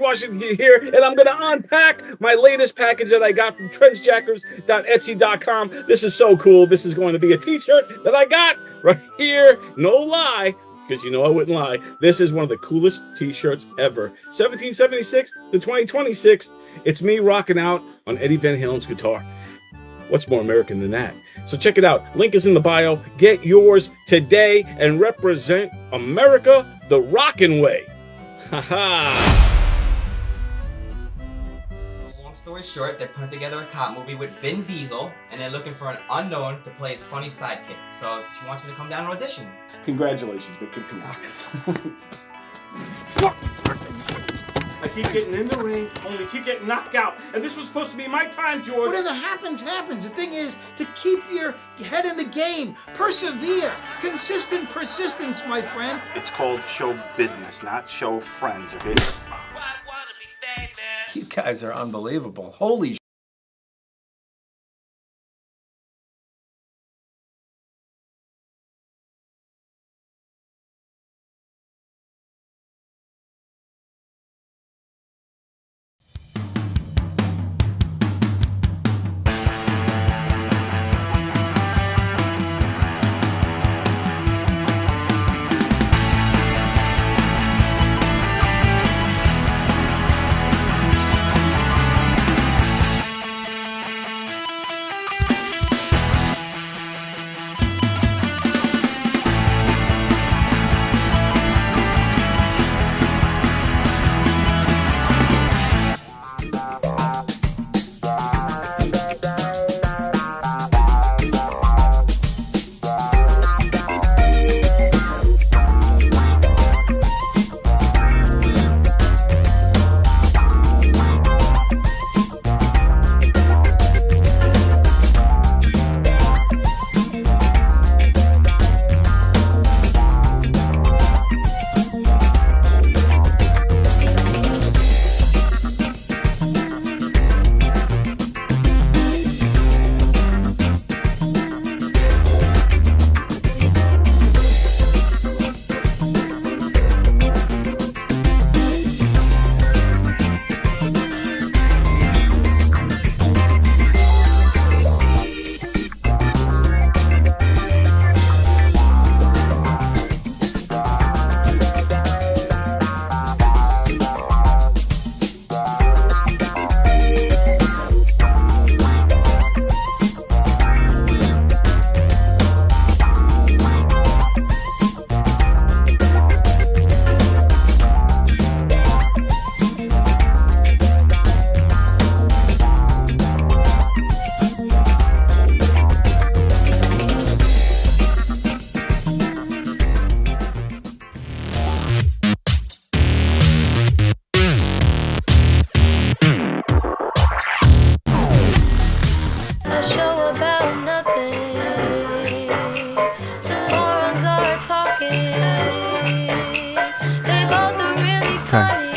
Washington here, and I'm going to unpack my latest package that I got from trendsjackers.etsy.com. This is so cool. This is going to be a t-shirt that I got right here. No lie, because you know I wouldn't lie. This is one of the coolest t-shirts ever. 1776 to 2026. It's me rocking out on Eddie Van Halen's guitar. What's more American than that? So check it out. Link is in the bio. Get yours today and represent America the rockin' way. Ha ha. Long story short, they're putting together a cop movie with Vin Diesel, and they're looking for an unknown to play his funny sidekick. So she wants me to come down and audition. Congratulations, but come on. I keep getting in the ring, only keep getting knocked out. And this was supposed to be my time, George. Whatever happens, happens. The thing is to keep your head in the game. Persevere. Consistent persistence, my friend. It's called show business, not show friends, okay? You guys are unbelievable. Holy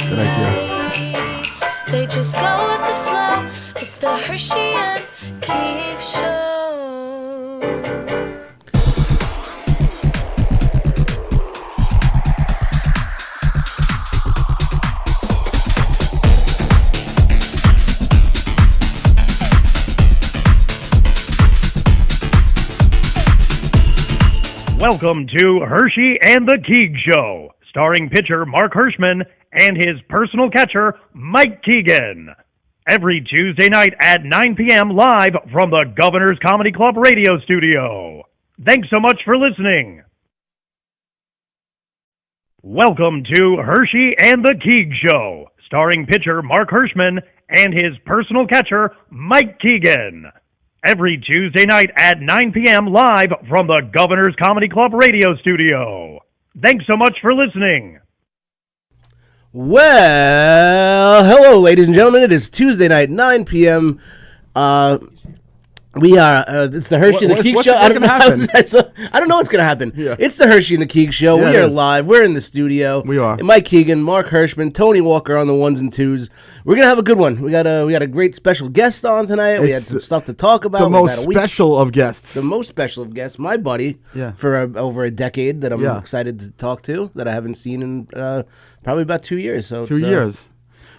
Good idea. They just go with the flow. It's the Hershey and Keegs show. Welcome to Hershey and the Keegs Show, starring pitcher Mark Hirschman and his personal catcher, Mike Keegan. Every Tuesday night at 9 p.m. live from the Governor's Comedy Club radio studio. Thanks so much for listening. Welcome to Hershey and the Keegs Show, starring pitcher Mark Hirschman and his personal catcher, Mike Keegan. Every Tuesday night at 9 p.m. live from the Governor's Comedy Club radio studio. Thanks so much for listening. Well, hello, ladies and gentlemen. It is Tuesday night, 9 p.m. We are, it's the Hershey and the Keegs Show. I don't know what's going to happen. Yeah. It's the Hershey and the Keegs Show. Yeah, we are live. We're in the studio. We are. Mike Keegan, Mark Hirschman, Tony Walker on the ones and twos. We're going to have a good one. We got a great special guest on tonight. We had some stuff to talk about. The most special of guests. The most special of guests. My buddy for over a decade that I'm excited to talk to, that I haven't seen in probably about 2 years. So 2 years.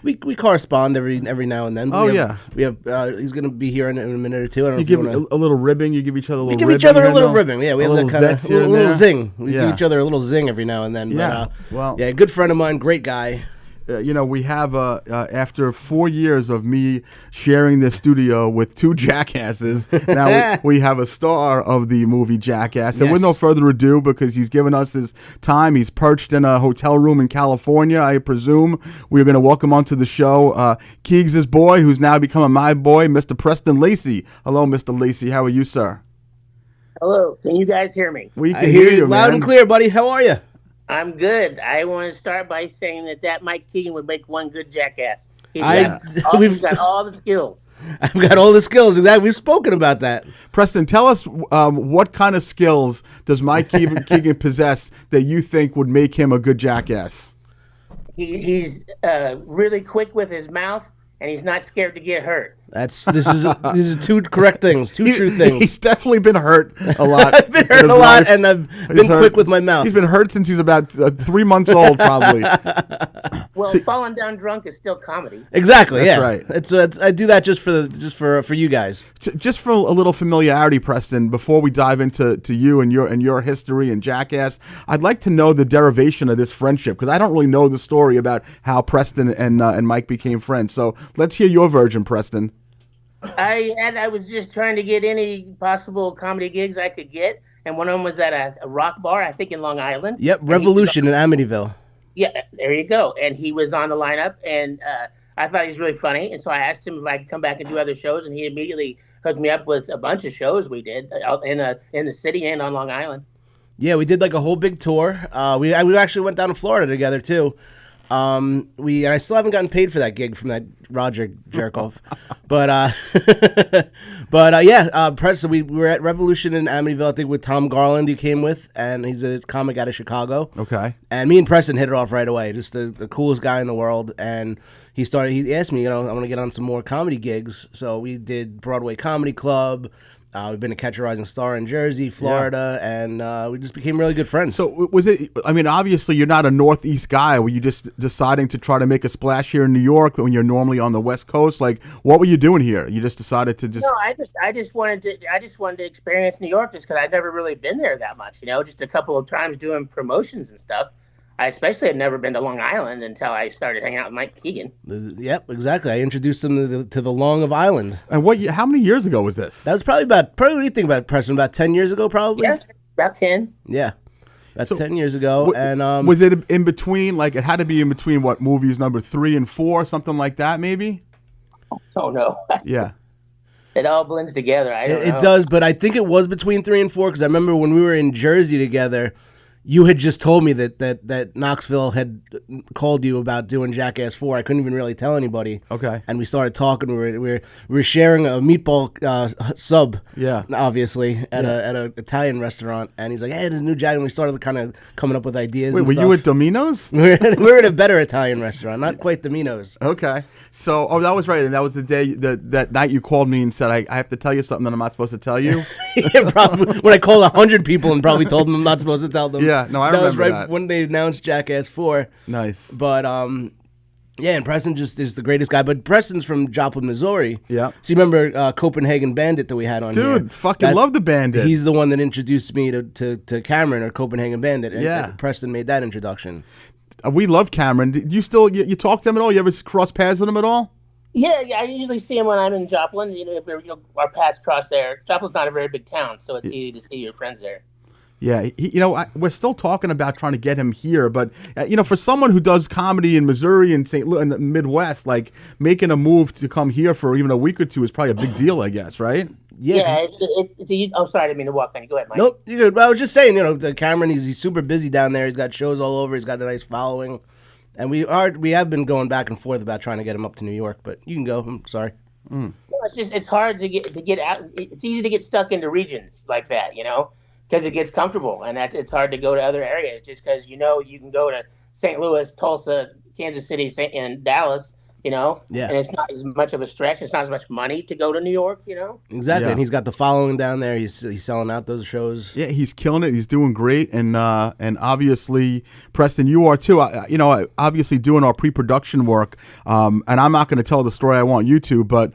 we correspond every now and then. Oh, we yeah. We have he's gonna be here in a minute or two. I don't know You if give wanna... a little ribbing. You give each other a little. We give ribbing each other here a little and ribbing. Yeah, we a have little that kind zest of here and little there. zing. We Yeah. give each other a little zing every now and then. Yeah. But, Well. yeah, good friend of mine, great guy. We have after 4 years of me sharing this studio with two jackasses, now we have a star of the movie Jackass. And with no further ado, because he's given us his time, he's perched in a hotel room in California, I presume. We're going to welcome onto the show Keegs' boy, who's now become my boy, Mr. Preston Lacey. Hello, Mr. Lacey. How are you, sir? Hello. Can you guys hear me? We can hear you, loud man. and clear, buddy. How are you? I'm good. I want to start by saying that Mike Keegan would make one good jackass. He's got all the skills. I've got all the skills. Exactly. We've spoken about that. Preston, tell us what kind of skills does Mike Keegan possess that you think would make him a good jackass? He's really quick with his mouth, and he's not scared to get hurt. These are two correct things, two true things. He's definitely been hurt a lot. I've been hurt a lot, and I've been quick with my mouth. He's been hurt since he's about 3 months old, probably. Well, falling down drunk is still comedy. Exactly. That's yeah, right. It's I do that just for you guys. Just for a little familiarity, Preston. Before we dive into you and your history and Jackass, I'd like to know the derivation of this friendship because I don't really know the story about how Preston and Mike became friends. So let's hear your version, Preston. I was just trying to get any possible comedy gigs I could get, and one of them was at a rock bar, I think in Long Island. Yep, Revolution in Amityville. Yeah, there you go. And he was on the lineup, and I thought he was really funny, and so I asked him if I could come back and do other shows, and he immediately hooked me up with a bunch of shows we did in the city and on Long Island. Yeah, we did like a whole big tour. We actually went down to Florida together too. And I still haven't gotten paid for that gig from that Roger Jerkoff. but Preston, we were at Revolution in Amityville, I think, with Tom Garland. He came with, and he's a comic out of Chicago. Okay. And me and Preston hit it off right away. Just the coolest guy in the world. And he asked me, I want to get on some more comedy gigs. So we did Broadway Comedy Club. We've been to Catch a Rising Star in Jersey, Florida, and we just became really good friends. So was it, I mean, obviously you're not a Northeast guy. Were you just deciding to try to make a splash here in New York when you're normally on the West Coast? Like, what were you doing here? You just decided to just... No, I just wanted to experience New York just because I'd never really been there that much, just a couple of times doing promotions and stuff. I especially had never been to Long Island until I started hanging out with Mike Keegan. Yep, exactly. I introduced him to the Long of Island. And how many years ago was this? That was probably what do you think about Preston? About 10 years ago, probably? Yeah, about 10. Yeah, about 10 years ago. And was it in between, like it had to be in between what, movies number 3 and 4, something like that maybe? Oh, no. Yeah. It all blends together. I don't know. It does, but I think it was between 3 and 4 because I remember when we were in Jersey together, you had just told me that Knoxville had called you about doing Jackass 4. I couldn't even really tell anybody. Okay. And we started talking. We were sharing a meatball sub. Yeah. Obviously at a Italian restaurant, and he's like, "Hey, there's a new Jack," and we started kind of coming up with ideas. Wait, and were stuff. you at Domino's? we were at a better Italian restaurant, not quite Domino's. Okay. So, that was right, and that was the day that night you called me and said, I have to tell you something that I'm not supposed to tell you. Yeah, probably when I called 100 people and probably told them I'm not supposed to tell them. Yeah, no, I remember that. Was right that. when they announced Jackass 4. Nice. But yeah, and Preston just is the greatest guy. But Preston's from Joplin, Missouri. Yeah. So you remember Copenhagen Bandit that we had on here? Dude, fucking love the Bandit. He's the one that introduced me to Cameron or Copenhagen Bandit. And Preston made that introduction. We love Cameron. Did you still you talk to him at all? You ever cross paths with him at all? Yeah, I usually see him when I'm in Joplin. If our paths cross there. Joplin's not a very big town, so it's easy to see your friends there. Yeah, we're still talking about trying to get him here, but for someone who does comedy in Missouri and St. Louis in the Midwest, like making a move to come here for even a week or two is probably a big deal, I guess, right? Yeah, I'm sorry, I didn't mean to walk on you. Go ahead, Mike. Nope, you're good. Well, I was just saying, Cameron, he's super busy down there. He's got shows all over. He's got a nice following, and we have been going back and forth about trying to get him up to New York. But you can go. I'm sorry. No, it's hard to get out. It's easy to get stuck into regions like that, because it gets comfortable, and it's hard to go to other areas just because you can go to St. Louis, Tulsa, Kansas City, and Dallas, you know? Yeah. And it's not as much of a stretch. It's not as much money to go to New York, you know? Exactly, Yeah. and he's got the following down there. He's selling out those shows. Yeah, he's killing it. He's doing great, and obviously, Preston, you are too. Obviously doing our pre-production work. And I'm not going to tell the story I want you to, but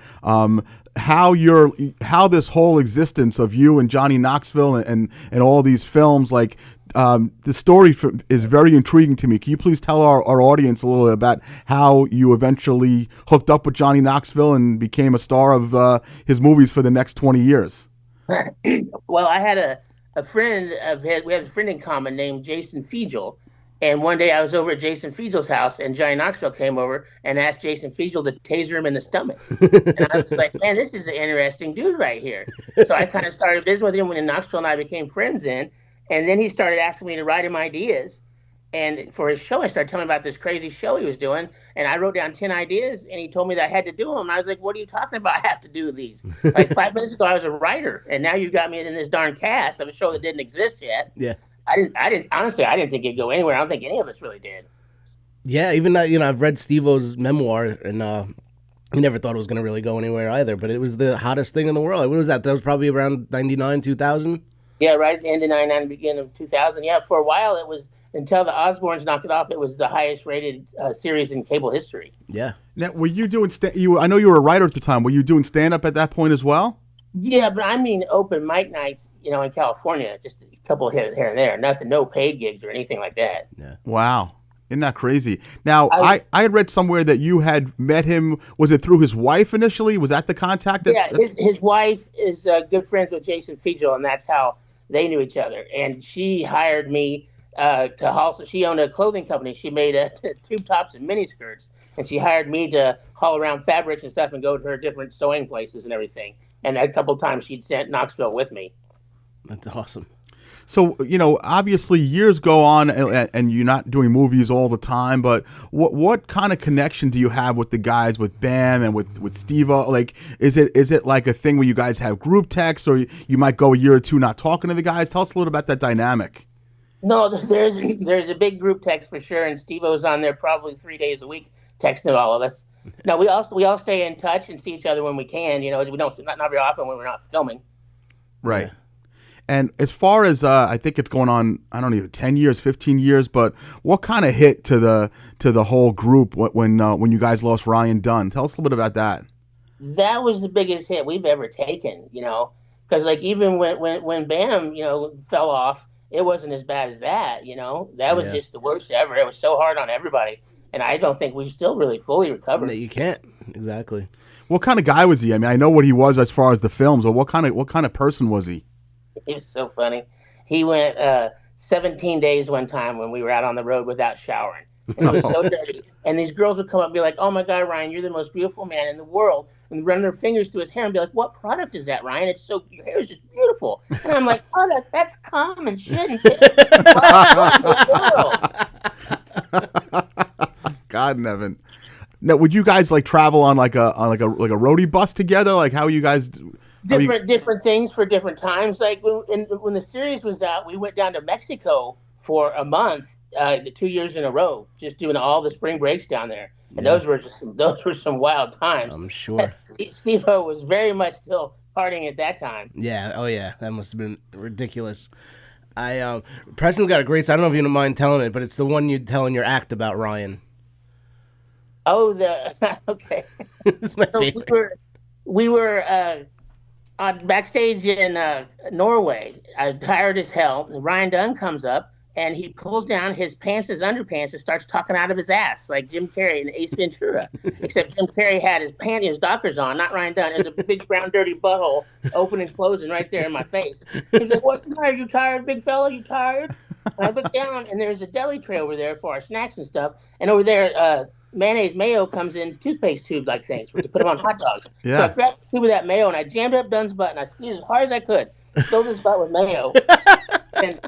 how this whole existence of you and Johnny Knoxville and all these films, like the story is very intriguing to me. Can you please tell our audience a little bit about how you eventually hooked up with Johnny Knoxville and became a star of his movies for the next 20 years? Well, I had a friend of his. We had a friend in common named Jason Fiegel. And one day I was over at Jason Fiegel's house, and Johnny Knoxville came over and asked Jason Fiegel to taser him in the stomach. And I was like, man, this is an interesting dude right here. So I kind of started visiting with him when Knoxville and I became friends then. And then he started asking me to write him ideas. And for his show, I started telling him about this crazy show he was doing. And I wrote down 10 ideas, and he told me that I had to do them. And I was like, what are you talking about? I have to do these. Like 5 minutes ago, I was a writer, and now you got me in this darn cast of a show that didn't exist yet. Yeah. I didn't think it'd go anywhere. I don't think any of us really did. Yeah, even that, I've read Steve-O's memoir, and he never thought it was going to really go anywhere either, but it was the hottest thing in the world. What was that? That was probably around 99, 2000? Yeah, right at the end of 99, beginning of 2000. Yeah, for a while it was, until the Osbournes knocked it off, it was the highest rated series in cable history. Yeah. Now, were you doing, I know you were a writer at the time, were you doing stand-up at that point as well? Yeah, but I mean open mic nights, in California, just a couple here and there. Nothing, no paid gigs or anything like that. Yeah. Wow. Isn't that crazy? Now, I had read somewhere that you had met him. Was it through his wife initially? Was that the contact? Yeah, his wife is good friends with Jason Fiegel, and that's how they knew each other. And she hired me to haul. She owned a clothing company. She made tube tops and miniskirts, and she hired me to haul around fabrics and stuff and go to her different sewing places and everything. And a couple times she'd sent Knoxville with me. That's awesome. So, obviously years go on and you're not doing movies all the time, but what kind of connection do you have with the guys, with Bam and with Steve-O? Like, is it like a thing where you guys have group texts, or you might go a year or two not talking to the guys? Tell us a little about that dynamic. No, there's a big group text for sure, and Steve-O's on there probably 3 days a week texting all of us. No, we all stay in touch and see each other when we can. We don't not very often when we're not filming. Right. Yeah. And as far as I think it's going on, I don't even 10 years, 15 years, but what kind of hit to the whole group when you guys lost Ryan Dunn? Tell us a little bit about that. That was the biggest hit we've ever taken, because like even when Bam, fell off, it wasn't as bad as that, That was just the worst ever. It was so hard on everybody, and I don't think we've still really fully recovered. No, you can't. Exactly. What kind of guy was he? I mean, I know what he was as far as the films, but what kind of person was he? He was so funny. He went 17 days one time when we were out on the road without showering. And he was so dirty. And these girls would come up and be like, oh my God, Ryan, you're the most beautiful man in the world. And run their fingers through his hair and be like, what product is that, Ryan? Your hair is just beautiful. And I'm like, oh, that's common shit. God, Nevin. Now, would you guys like travel on like a roadie bus together? Like, how are you guys? Different things for different times. Like when the series was out, we went down to Mexico for a month, 2 years in a row, just doing all the spring breaks down there. And those were some wild times. I'm sure. Steve-O was very much still partying at that time. Yeah. Oh yeah. That must have been ridiculous. Preston's got a great. I don't know if you don't mind telling it, but it's the one you tell in your act about Ryan. Oh, okay. It's my favorite. We were backstage in Norway. I was tired as hell. And Ryan Dunn comes up and he pulls down his underpants and starts talking out of his ass like Jim Carrey in Ace Ventura. Except Jim Carrey had his Dockers on, not Ryan Dunn. It was a big brown dirty butthole opening and closing right there in my face. He's like, "What's the matter? You tired, big fella? You tired?" And I look down and there's a deli tray over there for our snacks and stuff. And over there, mayonnaise mayo comes in toothpaste tube like things to put them on hot dogs. Yeah. So I grabbed a tube of that mayo and I jammed up Dunn's butt and I squeezed as hard as I could. Filled his butt with mayo. And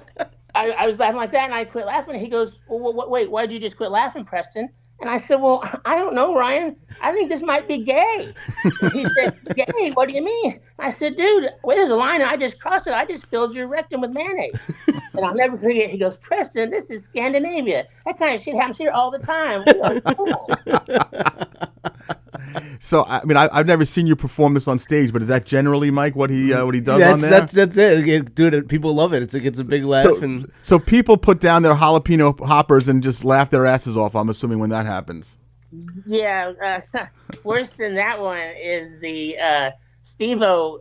I was laughing like that and I quit laughing. And he goes, well, wait, why did you just quit laughing, Preston? And I said, well, I don't know, Ryan. I think this might be gay. And he said, gay? What do you mean? I said, dude, well, there's a line. I just crossed it. I just filled your rectum with mayonnaise. And I'll never forget. He goes, Preston, this is Scandinavia. That kind of shit happens here all the time. We are cool. So I mean, I've never seen you perform this on stage, but is that generally, Mike, what he does on there? That's it, dude. People love it. It's a big laugh. So people put down their jalapeno hoppers and just laugh their asses off. I'm assuming when that happens. Yeah, worse than that one is the Steve-O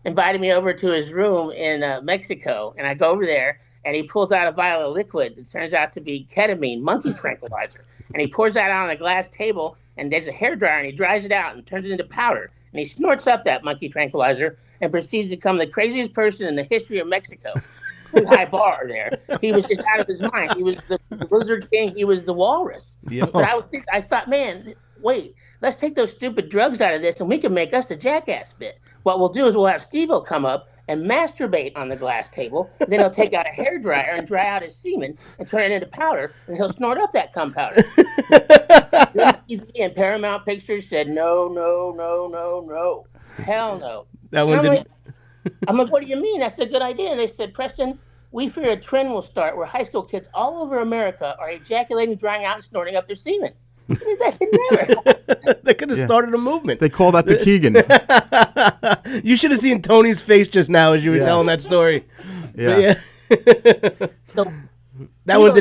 invited me over to his room in Mexico, and I go over there, and he pulls out a vial of liquid. It turns out to be ketamine, monkey tranquilizer, and he pours that out on a glass table, and there's a hairdryer, and he dries it out and turns it into powder, and he snorts up that monkey tranquilizer and proceeds to become the craziest person in the history of Mexico. Pretty high bar there. He was just out of his mind. He was the Lizard King. He was the walrus. Yep. But I thought, man, wait, let's take those stupid drugs out of this, and we can make us the jackass bit. What we'll do is we'll have Steve-O come up and masturbate on the glass table. Then he'll take out a hairdryer and dry out his semen and turn it into powder, and he'll snort up that cum powder. TV and Paramount Pictures said, no, hell no. That one didn't. I'm like, what do you mean? That's a good idea. And they said, Preston, we fear a trend will start where high school kids all over America are ejaculating, drying out, and snorting up their semen. That could never. They could have started a movement. They call that the Keegan. You should have seen Tony's face just now as you were telling that story. Yeah. So, that one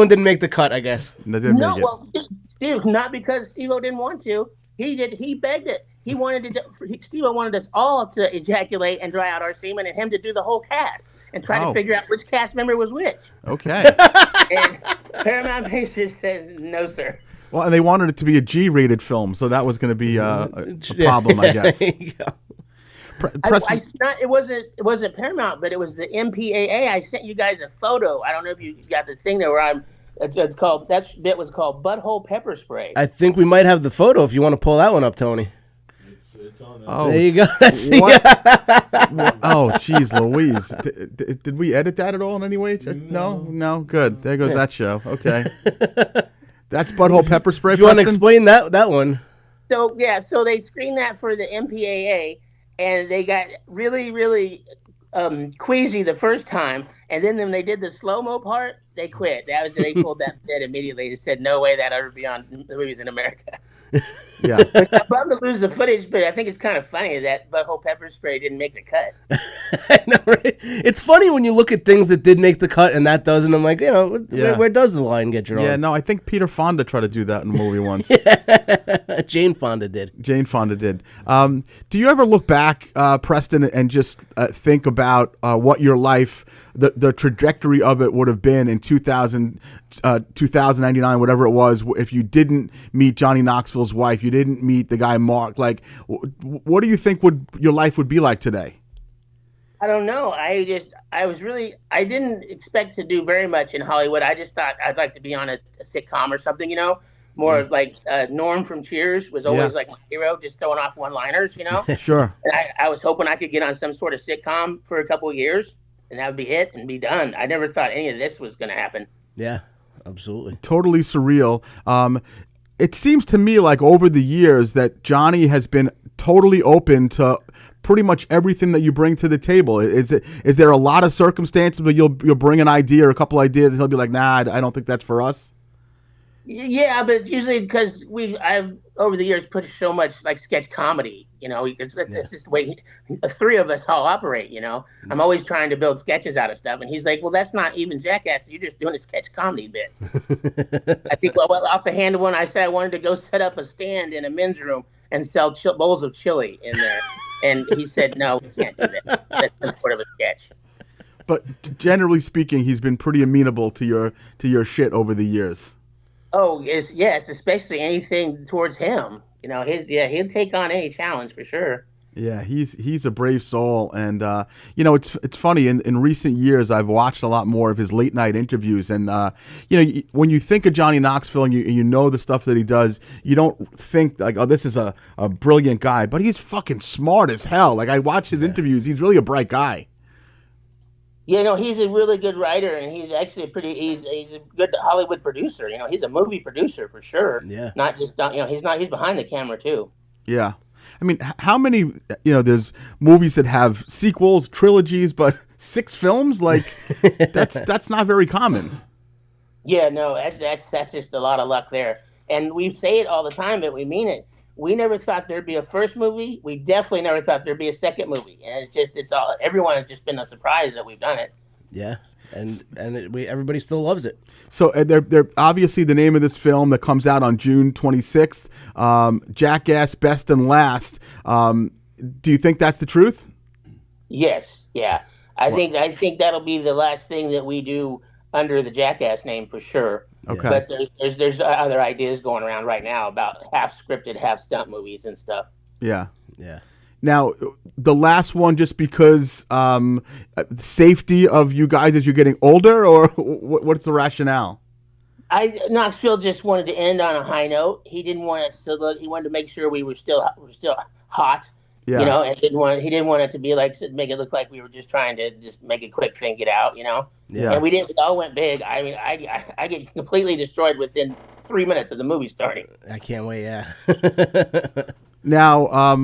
didn't make the cut, I guess. Well, Steve, not because Steve-O didn't want to. He begged it. He wanted to. Steve-O wanted us all to ejaculate and dry out our semen, and him to do the whole cast and try to figure out which cast member was which. Okay. And Paramount Pictures said, no, sir. Well, and they wanted it to be a G-rated film, so that was going to be a problem, I guess. There you go. It wasn't Paramount, but it was the MPAA. I sent you guys a photo. I don't know if you got this thing there where it's called, that bit was called Butthole Pepper Spray. I think we might have the photo if you want to pull that one up, Tony. It's on Oh, there you go. Oh, geez, Louise. Did we edit that at all in any way? No? Good. There goes that show. Okay. That's Butthole Pepper Spray. If you want to explain that one. So they screened that for the MPAA, and they got really, really queasy the first time, and then when they did the slow-mo part, they quit. They pulled that bit immediately. They said, no way that ever be on movies in America. Yeah. I'm bummed to lose the footage, but I think it's kind of funny that Butthole Pepper Spray didn't make the cut. I know, right? It's funny when you look at things that did make the cut and that doesn't. I'm like, where does the line get drawn? Yeah, no, I think Peter Fonda tried to do that in a movie once. Jane Fonda did. Do you ever look back, Preston, and just think about what your life, the trajectory of it would have been in 2099, whatever it was, if you didn't meet Johnny Knoxville's wife, you didn't meet the guy Mark? Like, what do you think your life would be like today? I don't know. I didn't expect to do very much in Hollywood. I just thought I'd like to be on a sitcom or something, more like Norm from Cheers was always like my hero, just throwing off one-liners, Sure. And I was hoping I could get on some sort of sitcom for a couple of years, and that would be it and be done. I never thought any of this was going to happen. Yeah, absolutely. Totally surreal. It seems to me like over the years that Johnny has been totally open to pretty much everything that you bring to the table. Is there a lot of circumstances where you'll bring an idea or a couple ideas and he'll be like, nah, I don't think that's for us? Yeah, but usually because I've over the years put so much like sketch comedy, it's just the way the three of us all operate, I'm always trying to build sketches out of stuff, and he's like, well, that's not even Jackass, you're just doing a sketch comedy bit. I think off the hand of one, I said I wanted to go set up a stand in a men's room and sell bowls of chili in there, and he said, no, we can't do that. That's sort of a sketch. But generally speaking, he's been pretty amenable to your shit over the years. Oh, yes, especially anything towards him. He'll take on any challenge for sure. Yeah, he's a brave soul, and it's funny. In recent years, I've watched a lot more of his late night interviews, and when you think of Johnny Knoxville and you know the stuff that he does, you don't think like, oh, this is a brilliant guy, but he's fucking smart as hell. Like I watch his interviews; he's really a bright guy. Yeah, no, he's a really good writer, and he's actually he's a good Hollywood producer. He's a movie producer for sure. Yeah. Not just he's behind the camera too. Yeah. I mean, how many, there's movies that have sequels, trilogies, but 6 films? Like, that's not very common. Yeah, no, that's just a lot of luck there. And we say it all the time, but we mean it. We never thought there'd be a first movie. We definitely never thought there'd be a second movie. And everyone has just been a surprise that we've done it. Yeah. And everybody still loves it. So they're obviously the name of this film that comes out on June 26th, Jackass Best and Last. Do you think that's the truth? Yes, yeah. I think that'll be the last thing that we do under the Jackass name for sure. Okay. But there's other ideas going around right now about half scripted, half stunt movies and stuff. Yeah. Yeah. Now, the last one, just because safety of you guys as you're getting older, or what's the rationale? Knoxville just wanted to end on a high note. He didn't want it to look. He wanted to make sure we were still hot. Yeah. And he didn't want it to be like, make it look like we were just trying to just make a quick thing, get out. Yeah. And we didn't. We all went big. I mean, I get completely destroyed within 3 minutes of the movie starting. I can't wait. Yeah. Now,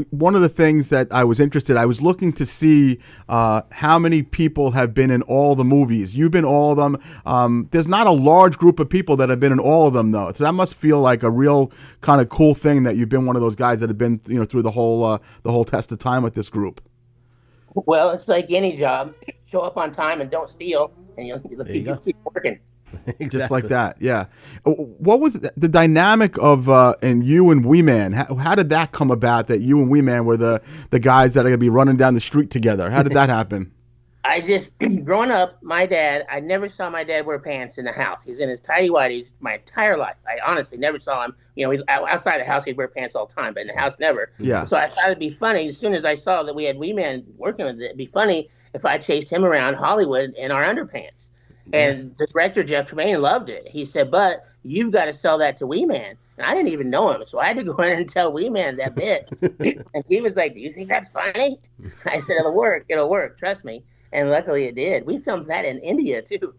one of the things that I was I was looking to see how many people have been in all the movies. You've been all of them. There's not a large group of people that have been in all of them, though. So that must feel like a real kind of cool thing that you've been one of those guys that have been, through the whole test of time with this group. Well, it's like any job. Show up on time and don't steal, and you'll keep working. Exactly. Just like that, yeah. What was the dynamic of and you and Wee Man? How did that come about? That you and Wee Man were the guys that are gonna be running down the street together. How did that happen? I just growing up, I never saw my dad wear pants in the house. He's in his tidy whities my entire life. I honestly never saw him. Outside the house he'd wear pants all the time, but in the house never. Yeah. So I thought it'd be funny as soon as I saw that we had Wee Man working with it. It'd be funny if I chased him around Hollywood in our underpants. And the director, Jeff Tremaine, loved it. He said, but you've got to sell that to Wee Man. And I didn't even know him, so I had to go in and tell Wee Man that bit. And he was like, do you think that's funny? I said, it'll work, trust me. And luckily it did. We filmed that in India, too.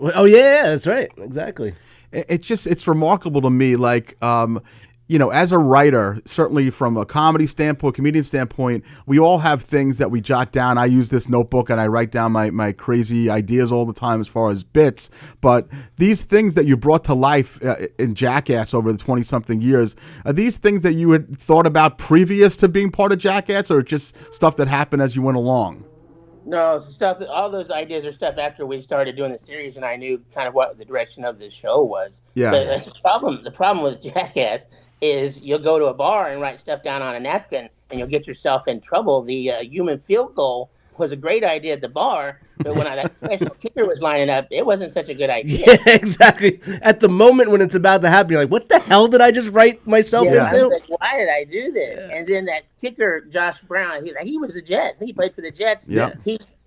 Oh, yeah, that's right. Exactly. It's remarkable to me, like, as a writer, certainly from a comedy standpoint, comedian standpoint, we all have things that we jot down. I use this notebook and I write down my crazy ideas all the time as far as bits. But these things that you brought to life in Jackass over the 20-something years, are these things that you had thought about previous to being part of Jackass, or just stuff that happened as you went along? No, all those ideas are stuff after we started doing the series and I knew kind of what the direction of the show was. Yeah. But that's the problem. The problem with Jackass is you'll go to a bar and write stuff down on a napkin and you'll get yourself in trouble. The human field goal was a great idea at the bar, but when that professional kicker was lining up, it wasn't such a good idea. Yeah, exactly. At the moment when it's about to happen, you're like, what the hell did I just write myself into? I was like, why did I do this? Yeah. And then that kicker, Josh Brown, he was a Jet. He played for the Jets. Yeah.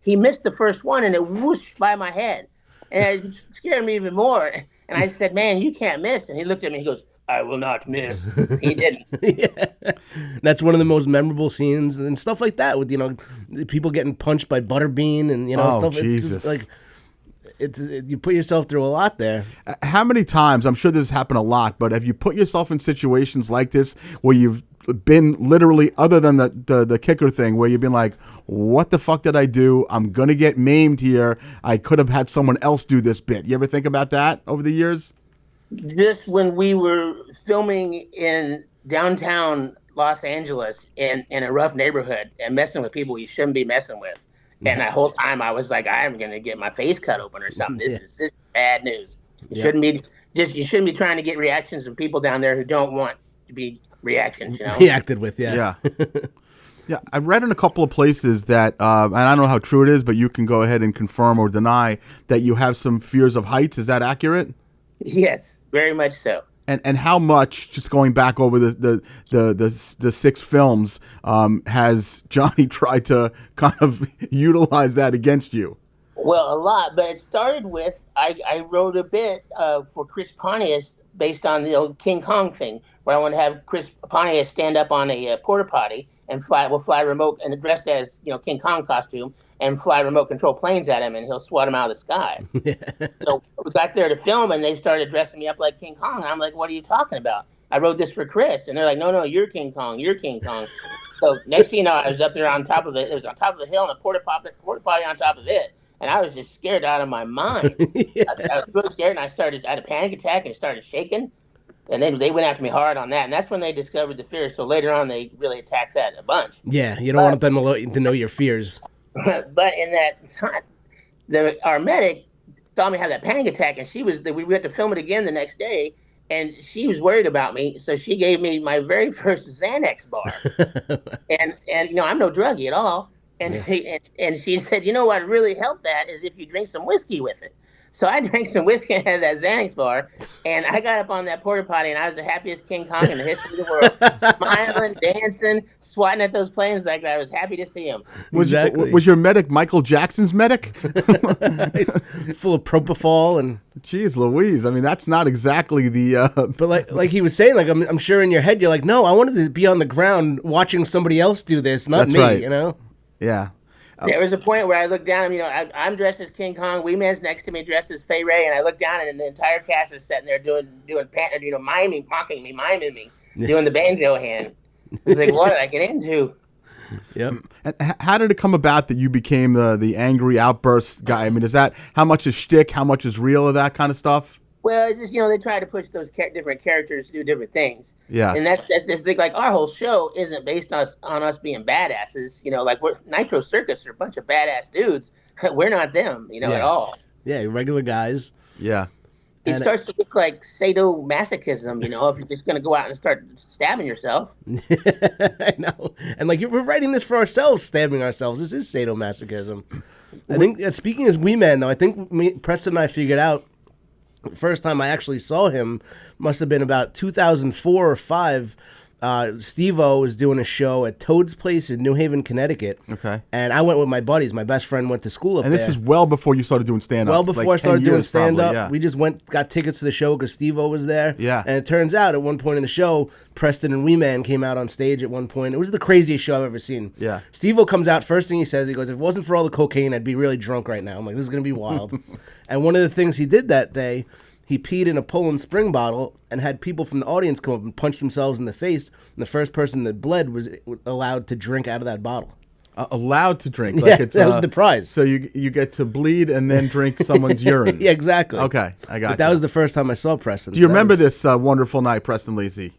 He missed the first one and it whooshed by my head. And it scared me even more. And I said, man, you can't miss. And he looked at me and he goes, I will not miss. He didn't. Yeah. That's one of the most memorable scenes and stuff like that with, people getting punched by Butterbean and, stuff. Jesus. It's just like, you put yourself through a lot there. How many times, I'm sure this has happened a lot, but have you put yourself in situations like this where you've been literally, other than the kicker thing, where you've been like, what the fuck did I do? I'm going to get maimed here. I could have had someone else do this bit. You ever think about that over the years? Just when we were filming in downtown Los Angeles in a rough neighborhood and messing with people you shouldn't be messing with. And that whole time I was like, I am going to get my face cut open or something. This is bad news. You shouldn't be trying to get reactions from people down there who don't want to be reactions, reacted with. Yeah. Yeah, I've read in a couple of places that, and I don't know how true it is, but you can go ahead and confirm or deny that you have some fears of heights. Is that accurate? Yes, very much so. And how much, just going back over the 6 films, has Johnny tried to kind of utilize that against you? Well, a lot, but it started with I wrote a bit for Chris Pontius based on the old King Kong thing, where I want to have Chris Pontius stand up on a porta potty and fly remote and dressed as King Kong costume and fly remote control planes at him, and he'll swat him out of the sky. So we got there to film, and they started dressing me up like King Kong. I'm like, what are you talking about? I wrote this for Chris. And they're like, no, you're King Kong. You're King Kong. So next thing you know, I was up there on top of it. It was on top of the hill and a porta potty on top of it. And I was just scared out of my mind. I was really scared, and I had a panic attack and started shaking. And then they went after me hard on that. And that's when they discovered the fear. So later on, they really attacked that a bunch. Yeah, you don't want them to know your fears. But in that time, our medic saw me have that panic attack, and we had to film it again the next day. And she was worried about me, so she gave me my very first Xanax bar. and I'm no druggie at all. And she said, what really helped that is if you drink some whiskey with it. So I drank some whiskey and had that Xanax bar, and I got up on that porta potty, and I was the happiest King Kong in the history of the world, smiling, dancing, swatting at those planes like that. I was happy to see him. Was your medic Michael Jackson's medic? Full of propofol and. Jeez Louise, I mean that's not exactly the. But like he was saying, like I'm sure in your head you're like, no, I wanted to be on the ground watching somebody else do this, not that's me. Right. Yeah. There was a point where I looked down, I'm dressed as King Kong, Wee Man's next to me dressed as Fay Ray, and I looked down and the entire cast is sitting there miming me, doing the banjo hand. It's like, what did I get into? Yep. And how did it come about that you became the angry outburst guy? I mean, is that how much is shtick, how much is real of that kind of stuff? Well, it's just, they try to push those different characters to do different things. Yeah. And that's the thing. Like, our whole show isn't based on us being badasses. Like, we're Nitro Circus are a bunch of badass dudes. We're not them, at all. Yeah, regular guys. Yeah. It starts to look like sadomasochism, if you're just going to go out and start stabbing yourself. I know. And, we're writing this for ourselves, stabbing ourselves. This is sadomasochism. I think, speaking as Wee Man, though, I think Preston and I figured out the first time I actually saw him must have been about 2004 or 5. Steve-O was doing a show at Toad's Place in New Haven, Connecticut. Okay. And I went with my buddies. My best friend went to school up there. And this is well before you started doing stand-up. Well before I started doing stand-up. Yeah. We just got tickets to the show because Steve-O was there. Yeah. And it turns out at one point in the show, Preston and Wee Man came out on stage at one point. It was the craziest show I've ever seen. Yeah. Steve-O comes out, first thing he says, he goes, if it wasn't for all the cocaine, I'd be really drunk right now. I'm like, this is going to be wild. And one of the things he did that day, he peed in a Poland Spring bottle and had people from the audience come up and punch themselves in the face. And the first person that bled was allowed to drink out of that bottle. Allowed to drink? Like yeah, that was the prize. So you get to bleed and then drink someone's urine. Yeah, exactly. Okay, I got it. That was the first time I saw Preston. Do you remember this wonderful night, Preston Lacey?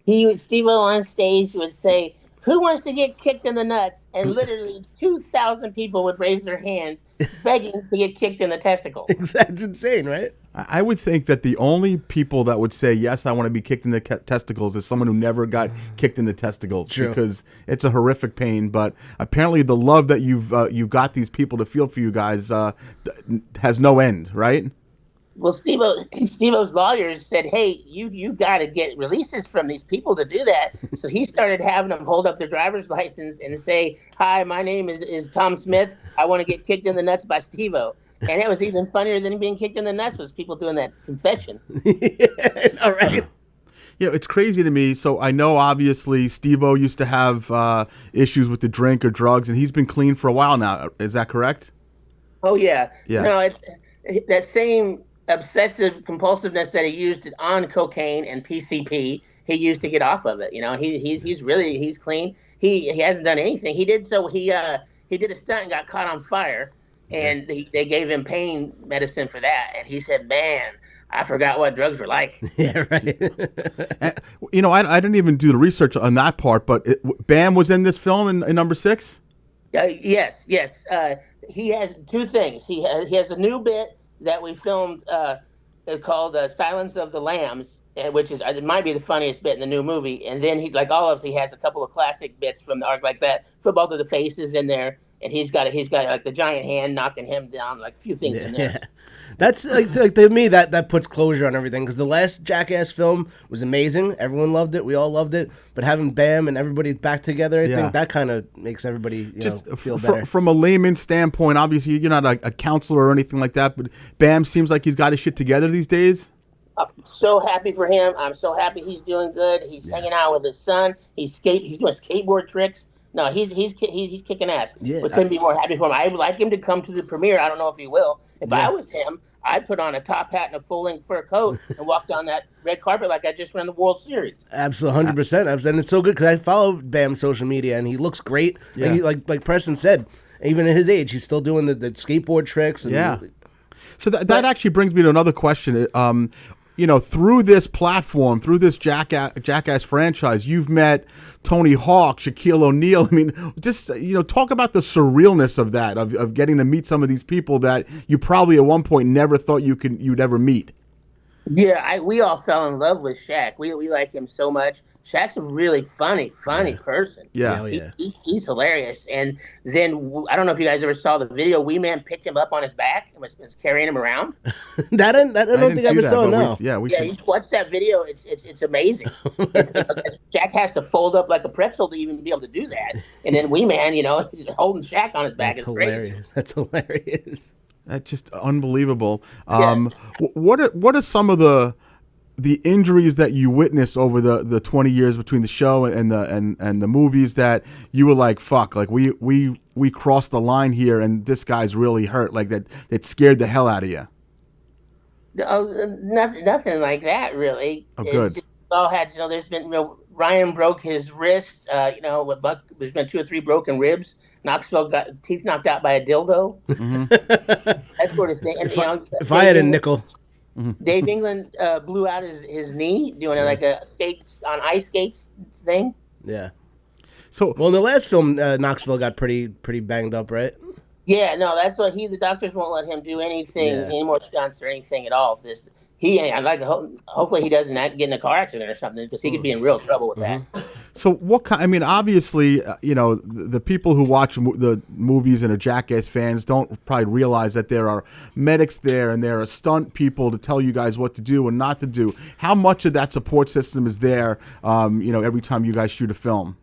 Steve-O on stage would say, who wants to get kicked in the nuts? And literally 2,000 people would raise their hands begging to get kicked in the testicles. That's insane, right? I would think that the only people that would say, yes, I want to be kicked in the testicles is someone who never got kicked in the testicles. True. Because it's a horrific pain. But apparently the love that you've got these people to feel for you guys has no end, right? Well, Steve-O's lawyers said, hey, you got to get releases from these people to do that. So he started having them hold up their driver's license and say, hi, my name is Tom Smith. I want to get kicked in the nuts by Steve-O. And it was even funnier than being kicked in the nuts was people doing that confession. All right. It's crazy to me. So I know, obviously, Steve-O used to have issues with the drink or drugs, and he's been clean for a while now. Is that correct? Oh, yeah. Yeah. No, it's that same obsessive compulsiveness that he used on cocaine and PCP, he used to get off of it. He's clean. He hasn't done anything. He did a stunt and got caught on fire, and they gave him pain medicine for that. And he said, man, I forgot what drugs were like. Yeah, right. I didn't even do the research on that part, but Bam was in this film in number 6? Yes. He has two things. He has a new bit that we filmed called Silence of the Lambs, which is it might be the funniest bit in the new movie. And then he, like all of us, he has a couple of classic bits from the arc like that. Football to the Face is in there, and he's got like the giant hand knocking him down, like a few things in there. Yeah. That's like to me that puts closure on everything, because the last Jackass film was amazing. Everyone loved it. We all loved it. But having Bam and everybody back together, I think that kind of makes everybody feel better. From a layman's standpoint, obviously you're not a counselor or anything like that, but Bam seems like he's got his shit together these days. I'm so happy for him. I'm so happy he's doing good. He's hanging out with his son. He's doing skateboard tricks. No, he's kicking ass. Yeah, We couldn't be more happy for him. I would like him to come to the premiere. I don't know if he will. If I was him, I'd put on a top hat and a full-length fur coat and walk down that red carpet like I just ran the World Series. Absolutely, 100%. And it's so good because I follow Bam's social media, and he looks great. Yeah. Like Preston said, even at his age, he's still doing the skateboard tricks. And So that actually brings me to another question. Through this platform, through this Jackass franchise, you've met Tony Hawk, Shaquille O'Neal. I mean, just talk about the surrealness of that, of getting to meet some of these people that you probably at one point never thought you'd ever meet. Yeah, we all fell in love with Shaq. We like him so much. Shaq's a really funny person. Yeah. He's hilarious. And then, I don't know if you guys ever saw the video, Wee Man picked him up on his back and was carrying him around. I don't think I ever saw it, no. You watch that video, it's amazing. Shaq has to fold up like a pretzel to even be able to do that. And then Wee Man, he's holding Shaq on his back. That's it's hilarious. Great. That's hilarious. That's just unbelievable. What are some of the injuries that you witnessed over the 20 years between the show and the movies that you were like, fuck, like we crossed the line here and this guy's really hurt, like that it scared the hell out of you? Nothing like that, really. Oh, good. It's all had, there's been, Ryan broke his wrist, there's been 2 or 3 broken ribs. Knoxville got teeth knocked out by a dildo. Mm-hmm. That sort of thing. And, if I had a nickel. Dave England blew out his knee doing like a ice skates thing. Yeah. So in the last film, Knoxville got pretty banged up, right? Yeah, no, that's what the doctors won't let him do anything, any more stunts or anything at all. I'd like to hopefully he doesn't get in a car accident or something because he could be in real trouble with that. So what kind? I mean, obviously, the people who watch the movies and are Jackass fans don't probably realize that there are medics there and there are stunt people to tell you guys what to do and not to do. How much of that support system is there? Every time you guys shoot a film.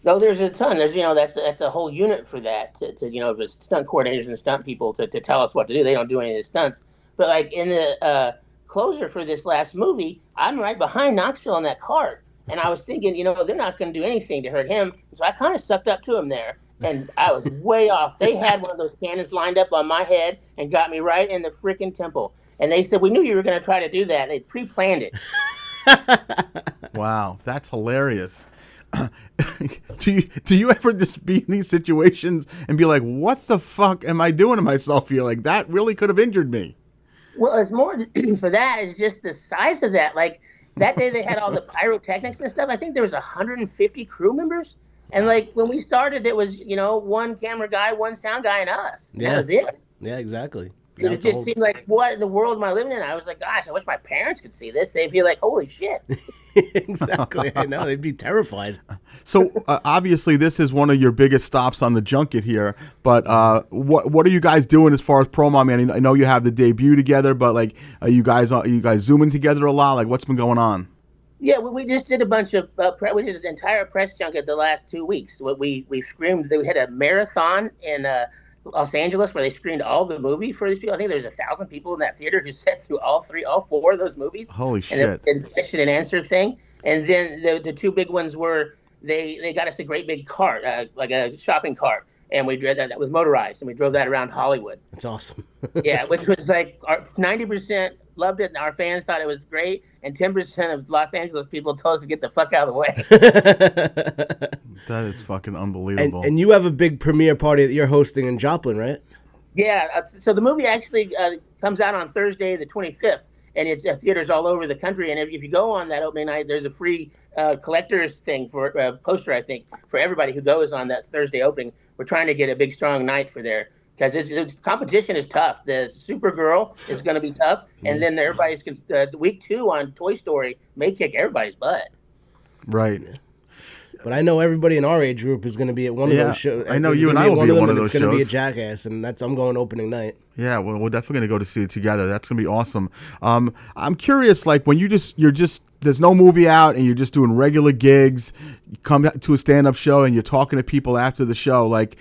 No, there's a ton. There's that's a whole unit for that. To the stunt coordinators and stunt people to tell us what to do. They don't do any of the stunts. But like in the closer for this last movie, I'm right behind Knoxville in that cart. And I was thinking, they're not going to do anything to hurt him. So I kind of sucked up to him there. And I was way off. They had one of those cannons lined up on my head and got me right in the freaking temple. And they said, we knew you were going to try to do that. They pre-planned it. Wow, that's hilarious. Do you ever just be in these situations and be like, what the fuck am I doing to myself here? Like, that really could have injured me. Well, it's more for that. It's just the size of that. Like, that day they had all the pyrotechnics and stuff. I think there was 150 crew members. And like when we started, it was, one camera guy, one sound guy, and us. Yeah. That was it. Yeah, exactly. It just seemed like, what in the world am I living in? I was like, gosh, I wish my parents could see this. They'd be like, holy shit. Exactly. I know. They'd be terrified. So obviously this is one of your biggest stops on the junket here. But what are you guys doing as far as promo? I mean, I know you have the debut together, but like, are you guys zooming together a lot? Like, what's been going on? Yeah, we just did a bunch of we did an entire press junket the last 2 weeks. We screamed. We had a marathon in Los Angeles where they screened all the movie for these people. I think there's 1,000 people in that theater who sat through all 4 of those movies. Holy shit! And the question and answer thing. And then the 2 big ones were they got us a great big cart, like a shopping cart, and we drove that was motorized, and we drove that around Hollywood. That's awesome. Yeah, which was like 90% loved it, and our fans thought it was great, and 10% of Los Angeles people told us to get the fuck out of the way. That is fucking unbelievable. And you have a big premiere party that you're hosting in Joplin, right? Yeah, so the movie actually comes out on Thursday the 25th, and it's theaters all over the country. And if you go on that opening night, there's a free collector's thing for poster, I think, for everybody who goes on that Thursday opening. We're trying to get a big, strong night for there. Because competition is tough. The Supergirl is going to be tough. And then everybody's week 2 on Toy Story may kick everybody's butt. Right. But I know everybody in our age group is going to be at one of those shows. I know you and I will be at one of those shows. It's going to be a Jackass, and I'm going opening night. Yeah, well, we're definitely going to go to see it together. That's going to be awesome. I'm curious, like when you're just there's no movie out and you're just doing regular gigs, you come to a stand-up show and you're talking to people after the show. Like,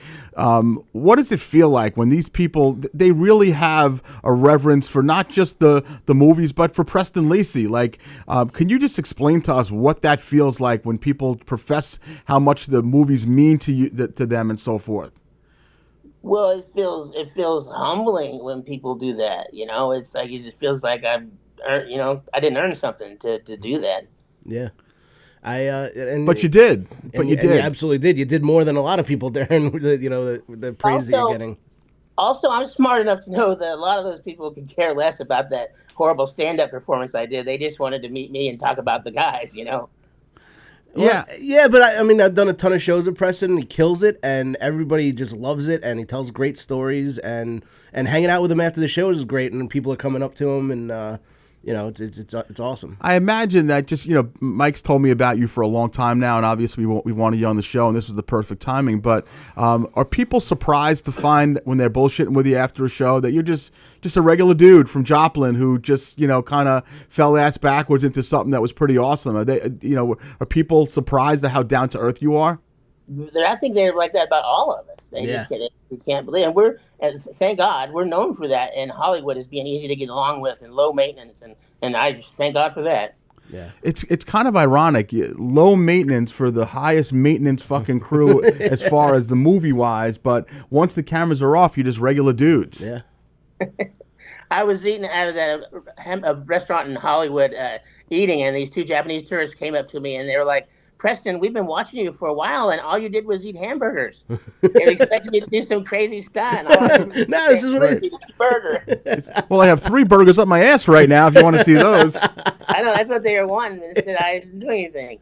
what does it feel like when these people, they really have a reverence for not just the movies, but for Preston Lacey? Like, can you just explain to us what that feels like when people profess how much the movies mean to you, to them, and so forth? Well, it feels humbling when people do that. You know, it's like it just feels like I've earned, I didn't earn something to do that. Yeah. But you did. And you absolutely did. You did more than a lot of people during the praise that you're getting. Also, I'm smart enough to know that a lot of those people could care less about that horrible stand-up performance I did. They just wanted to meet me and talk about the guys, Yeah, but I mean, I've done a ton of shows with Preston, and he kills it, and everybody just loves it, and he tells great stories, and hanging out with him after the shows is great, and people are coming up to him, and it's awesome. I imagine that just, Mike's told me about you for a long time now, and obviously we wanted you on the show, and this was the perfect timing, but are people surprised to find when they're bullshitting with you after a show that you're just a regular dude from Joplin who just, kind of fell ass backwards into something that was pretty awesome? Are they, are people surprised at how down to earth you are? I think they're like that about all of us. They just can't believe it. And thank God, we're known for that in Hollywood as being easy to get along with and low maintenance, and I just thank God for that. Yeah, it's kind of ironic, low maintenance for the highest maintenance fucking crew as far as the movie wise, but once the cameras are off, you're just regular dudes. Yeah. I was eating at a restaurant in Hollywood, eating, and these two Japanese tourists came up to me and they were like, "Preston, we've been watching you for a while, and all you did was eat hamburgers. They expected you to do some crazy stuff." And no, this is what I eat a burger. Well, I have 3 burgers up my ass right now. If you want to see those, I know that's what they were wanting. And said I didn't do anything.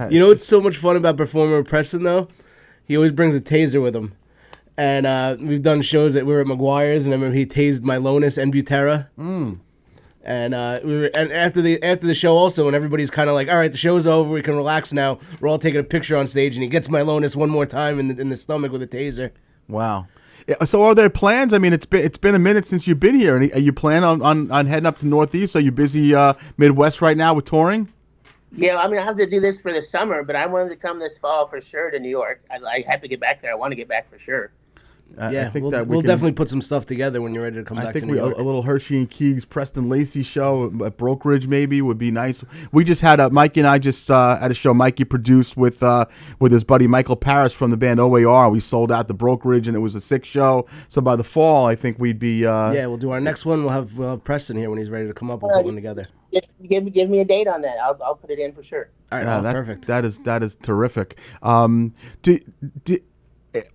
You know what's so much fun about performing with Preston though? He always brings a taser with him, and we've done shows that we were at McGuire's, and I remember he tased my Lonus and Butera. And after the show also, when everybody's kind of like, all right, the show's over, we can relax now. We're all taking a picture on stage, and he gets my Lonus one more time in the stomach with a taser. Wow. So are there plans? I mean, it's been a minute since you've been here. And are you planning on heading up to Northeast? Are you busy Midwest right now with touring? Yeah, I mean, I have to do this for the summer, but I wanted to come this fall for sure to New York. I have to get back there. I want to get back for sure. I think we'll definitely put some stuff together when you're ready to come back to New York. A little Herschy and Keegs, Preston Lacey show at Brokerage maybe would be nice. We just had Mikey and I just had a show Mikey produced with his buddy Michael Parrish from the band OAR. We sold out the Brokerage and it was a 6 show. So by the fall, I think we'd be. We'll do our next one. We'll have Preston here when he's ready to come up. We'll put one together. Give me a date on that. I'll put it in for sure. All right, perfect. That is terrific.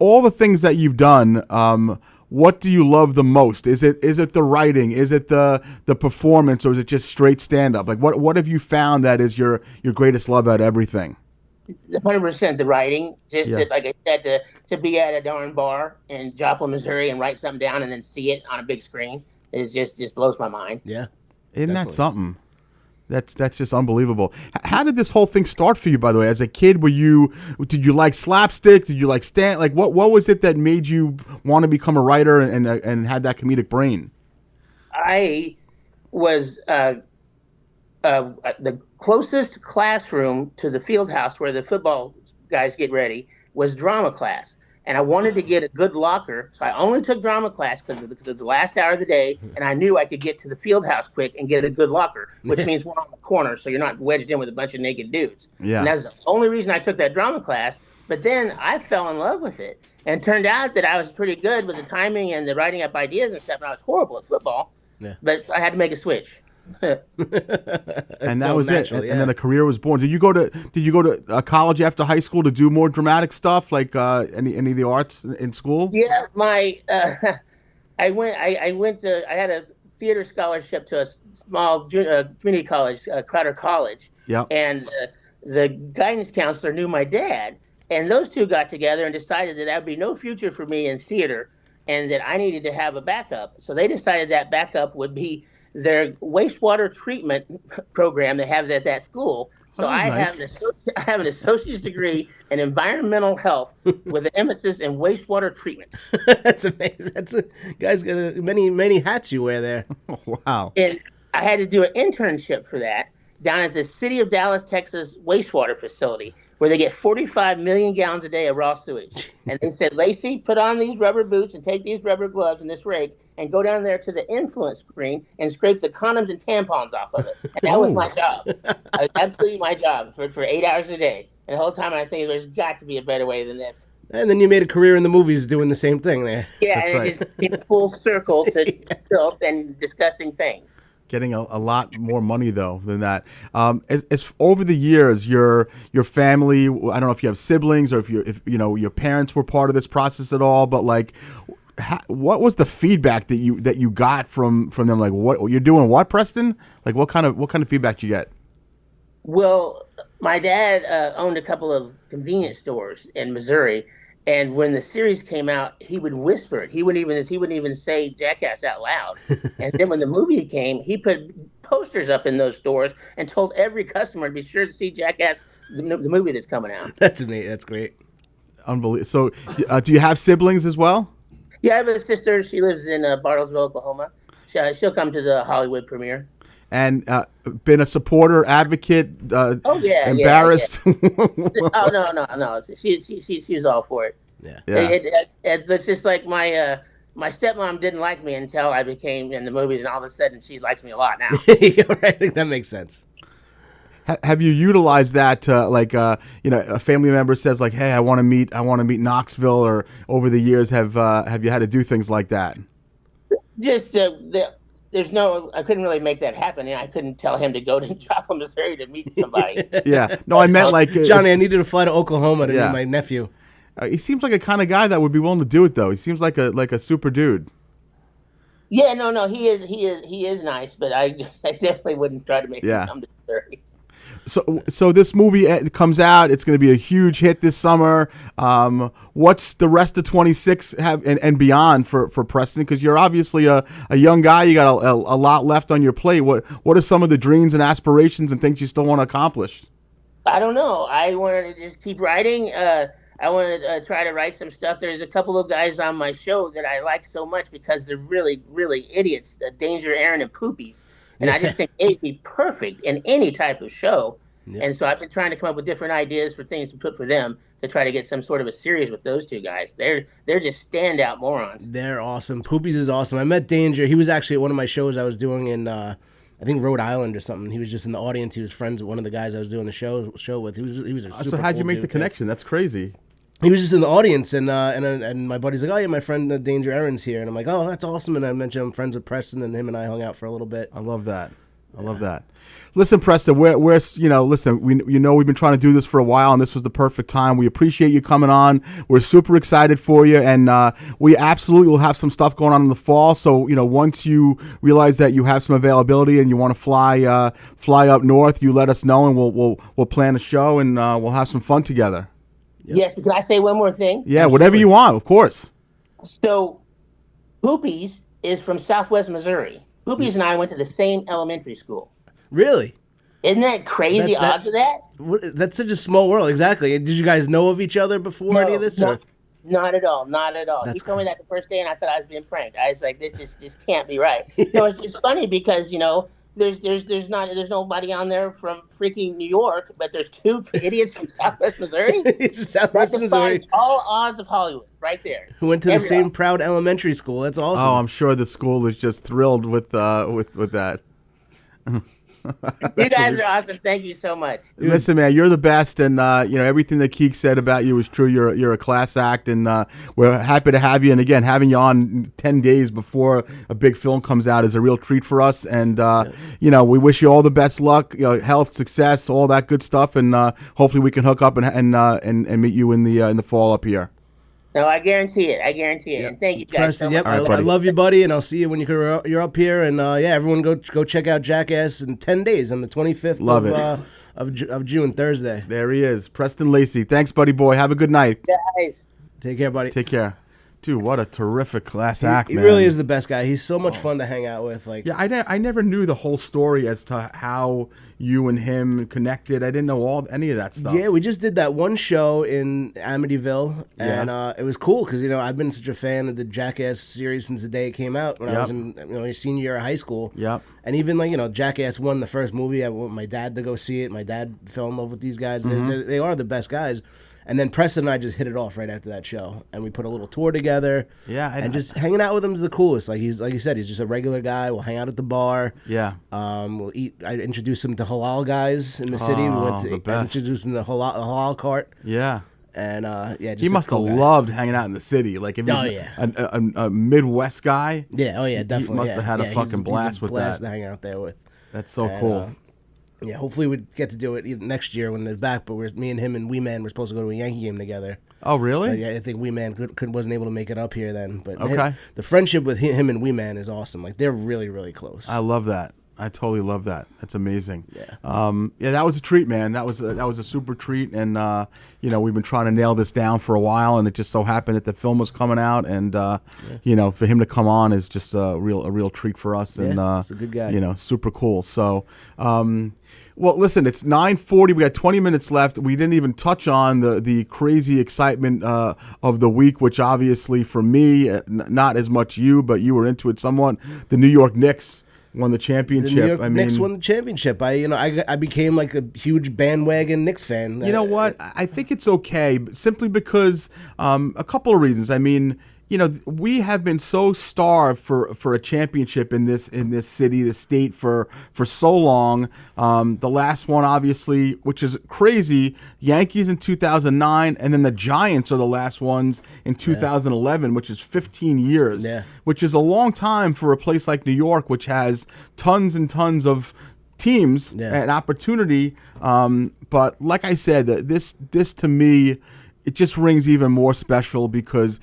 All the things that you've done, what do you love the most? Is it the writing? Is it the performance, or is it just straight stand up? Like what have you found that is your greatest love out of everything? 100% the writing. Just like I said, to be at a darn bar in Joplin, Missouri, and write something down and then see it on a big screen, it just blows my mind. Yeah, isn't that something? That's just unbelievable. How did this whole thing start for you, by the way? As a kid, did you like slapstick? Did you like stand? Like what was it that made you want to become a writer and had that comedic brain? I was the closest classroom to the field house where the football guys get ready was drama class. And I wanted to get a good locker, so I only took drama class because it's the last hour of the day, and I knew I could get to the field house quick and get a good locker, which means one on the corner, so you're not wedged in with a bunch of naked dudes. Yeah. And that's the only reason I took that drama class. But then I fell in love with it, and it turned out that I was pretty good with the timing and the writing up ideas and stuff, and I was horrible at football. Yeah. But I had to make a switch. And that was it. And then a career was born. Did you go to college after high school to do more dramatic stuff, like any of the arts in school? Yeah, I had a theater scholarship to a small community college, Crowder College. Yeah. And the guidance counselor knew my dad, and those two got together and decided that there would be no future for me in theater, and that I needed to have a backup. So they decided that backup would be their wastewater treatment program they have at that school. So I have an associate's degree in environmental health with an emphasis in wastewater treatment. That's amazing. Guys got many hats you wear there. Wow. And I had to do an internship for that down at the City of Dallas, Texas wastewater facility, where they get 45 million gallons a day of raw sewage. And they said, Lacey, put on these rubber boots and take these rubber gloves and this rake and go down there to the influence screen and scrape the condoms and tampons off of it. And that was my job. That was absolutely my job for 8 hours a day. And the whole time I think there's got to be a better way than this. And then you made a career in the movies doing the same thing there. Yeah, and it just came full circle to filth and disgusting things. Getting a lot more money though than that. As over the years, your family. I don't know if you have siblings or if your parents were part of this process at all. But like, what was the feedback that you got from them? Like, what you're doing? What, Preston? Like, what kind of feedback did you get? Well, my dad owned a couple of convenience stores in Missouri. And when the series came out, he would whisper it. He wouldn't even say Jackass out loud. And then when the movie came, he put posters up in those stores and told every customer to be sure to see Jackass, the movie that's coming out. That's amazing. That's great. Unbelievable. So, do you have siblings as well? Yeah, I have a sister. She lives in Bartlesville, Oklahoma. She'll come to the Hollywood premiere. And been a supporter, advocate. Embarrassed. Yeah. Oh no. She was all for it. Yeah. It's just like my stepmom didn't like me until I became in the movies, and all of a sudden she likes me a lot now. Right, that makes sense. Have you utilized that to a family member says like, hey, I want to meet Knoxville, or over the years have you had to do things like that? Just I couldn't really make that happen. I couldn't tell him to go to Joplin, Missouri to meet somebody. Yeah. No, I meant like... Johnny, I needed to fly to Oklahoma to meet my nephew. He seems like a kind of guy that would be willing to do it, though. He seems like a super dude. Yeah, no, he is nice, but I definitely wouldn't try to make him come to Missouri. So this movie comes out. It's going to be a huge hit this summer. What's the rest of 26 have and beyond for Preston? Because you're obviously a young guy. You got a lot left on your plate. What are some of the dreams and aspirations and things you still want to accomplish? I don't know. I want to just keep writing. I want to try to write some stuff. There's a couple of guys on my show that I like so much because they're really, really idiots. Danger, Aaron, and Poopies. And I just think they'd be perfect in any type of show. Yep. And so I've been trying to come up with different ideas for things to put for them to try to get some sort of a series with those two guys. They're just standout morons. They're awesome. Poopies is awesome. I met Danger. He was actually at one of my shows I was doing in, I think, Rhode Island or something. He was just in the audience. He was friends with one of the guys I was doing the show with. He was a super So how'd cool you make dude, the connection? That's crazy. He was just in the audience, and my buddy's like, oh, yeah, my friend Danger Aaron's here. And I'm like, oh, that's awesome. And I mentioned I'm friends with Preston, and him and I hung out for a little bit. I love that. I love that. Listen, Preston, we've been trying to do this for a while, and this was the perfect time. We appreciate you coming on. We're super excited for you, and we absolutely will have some stuff going on in the fall. So, once you realize that you have some availability and you want to fly up north, you let us know, and we'll plan a show, and we'll have some fun together. Yep. Yes, but can I say one more thing? Yeah, absolutely. Whatever you want, of course. So, Poopies is from Southwest Missouri. Poopies and I went to the same elementary school. Really? Isn't that crazy odds of that? That's such a small world. Exactly. Did you guys know of each other before any of this? Not at all. Not at all. He told me that the first day, and I thought I was being pranked. I was like, this just can't be right. It's funny because there's nobody on there from freaking New York, but there's two idiots from Southwest Missouri. Southwest Missouri. All odds of Hollywood, right there. Who went to the same proud elementary school? That's awesome. Oh, I'm sure the school is just thrilled with that. You guys are awesome. Thank you so much. Listen, man, you're the best, and everything that Keegs said about you is true. You're a class act, and we're happy to have you. And again, having you on 10 days before a big film comes out is a real treat for us. And we wish you all the best luck, health, success, all that good stuff, and hopefully we can hook up and meet you in the fall up here. No, I guarantee it. Yep. And thank you guys so much. All right, I love you, buddy, and I'll see you when you're up here. And everyone go check out Jackass in 10 days on the 25th of June, Thursday. There he is, Preston Lacey. Thanks, buddy boy. Have a good night. Guys. Take care, buddy. Take care. Dude, what a terrific class act, He man. really is the best guy. He's so much fun to hang out with. Like, Yeah, I never knew the whole story as to how you and him connected. I didn't know any of that stuff. Yeah, we just did that one show in Amityville, and it was cool because I've been such a fan of the Jackass series since the day it came out when I was in my senior year of high school. Yep. And even Jackass won the first movie. I want my dad to go see it. My dad fell in love with these guys. They are the best guys. And then Preston and I just hit it off right after that show, and we put a little tour together. Yeah, and just hanging out with him is the coolest. Like you said, he's just a regular guy. We'll hang out at the bar. Yeah. We'll eat. I introduced him to halal guys in the city. We went to the best. introduced him to halal cart. Yeah. And just he must have loved hanging out in the city. Like if he's a Midwest guy. Yeah. Oh yeah. Definitely. He must have had a fucking blast with blast that. to hang out there with. That's so cool. Yeah, hopefully we get to do it next year when they're back. But me and him and Wee Man were supposed to go to a Yankee game together. Oh, really? Yeah, I think Wee Man wasn't able to make it up here then. But okay, the friendship with him and Wee Man is awesome. Like they're really, really close. I love that. I totally love that. That's amazing. Yeah. Yeah, that was a treat, man. That was a super treat, and we've been trying to nail this down for a while, and it just so happened that the film was coming out, and for him to come on is just a real treat for us. And he's a good guy. Super cool. So. Well, listen, it's 9:40. We got 20 minutes left. We didn't even touch on the crazy excitement of the week, which obviously for me, not as much you, but you were into it somewhat. The New York Knicks won the championship. The New York Knicks won the championship. I became like a huge bandwagon Knicks fan. You know what? I think it's okay, simply because a couple of reasons. I mean, we have been so starved for a championship in this city, this state for so long. The last one, obviously, which is crazy, Yankees in 2009, and then the Giants are the last ones in 2011, which is 15 years, which is a long time for a place like New York, which has tons and tons of teams and opportunity. But like I said, this to me, it just rings even more special because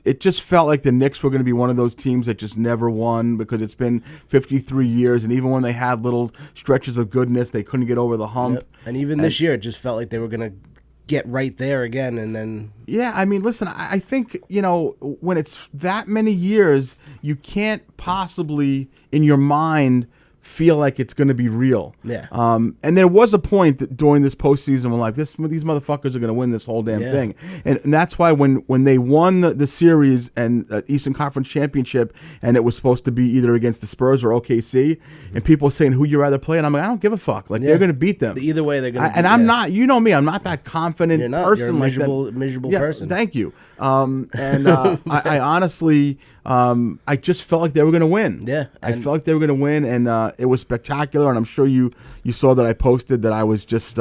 it just felt like the Knicks were going to be one of those teams that just never won because it's been 53 years, and even when they had little stretches of goodness, they couldn't get over the hump. Yep. And even this year, it just felt like they were going to get right there again, and then... Yeah, I mean, listen, I think, when it's that many years, you can't possibly, in your mind, feel like it's going to be real. Yeah. And there was a point that during this postseason when like these motherfuckers are going to win this whole damn thing. And that's why when they won the series and Eastern Conference Championship, and it was supposed to be either against the Spurs or OKC, and people were saying who you rather play, and I'm like, I don't give a fuck. Like they're going to beat them. Either way, they're going to. And I'm not. You know me. I'm not that confident person. You're a miserable person. Thank you. I honestly. I just felt like they were going to win. Yeah. I felt like they were going to win, and it was spectacular. And I'm sure you saw that I posted that I was just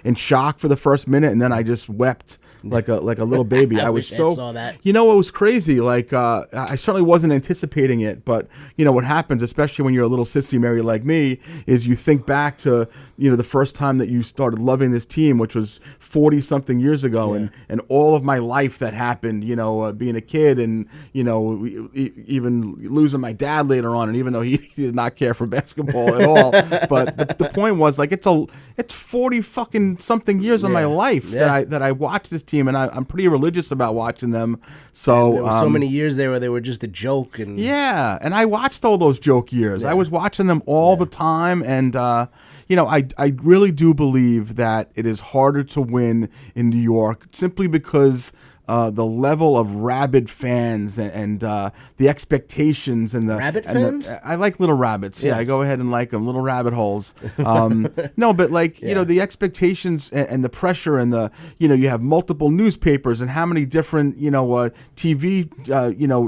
in shock for the first minute, and then I just wept like a little baby. I was so. I saw that. It was crazy. Like I certainly wasn't anticipating it, but what happens, especially when you're a little sissy Mary like me, is you think back to the first time that you started loving this team, which was 40 something years ago, and all of my life that happened. Being a kid, and even losing my dad later on, and even though he did not care for basketball at all, but the point was like it's 40 fucking something years of my life that I watched this team, and I'm pretty religious about watching them. So and there were so many years there where they were just a joke, and and I watched all those joke years. I was watching them all the time, and I really do believe that it is harder to win in New York simply because the level of rabid fans and the expectations and the rabbit fans. I like little rabbits. Yeah, I go ahead and like them, little rabbit holes. No, but like the expectations and the pressure and the you have multiple newspapers and how many different TV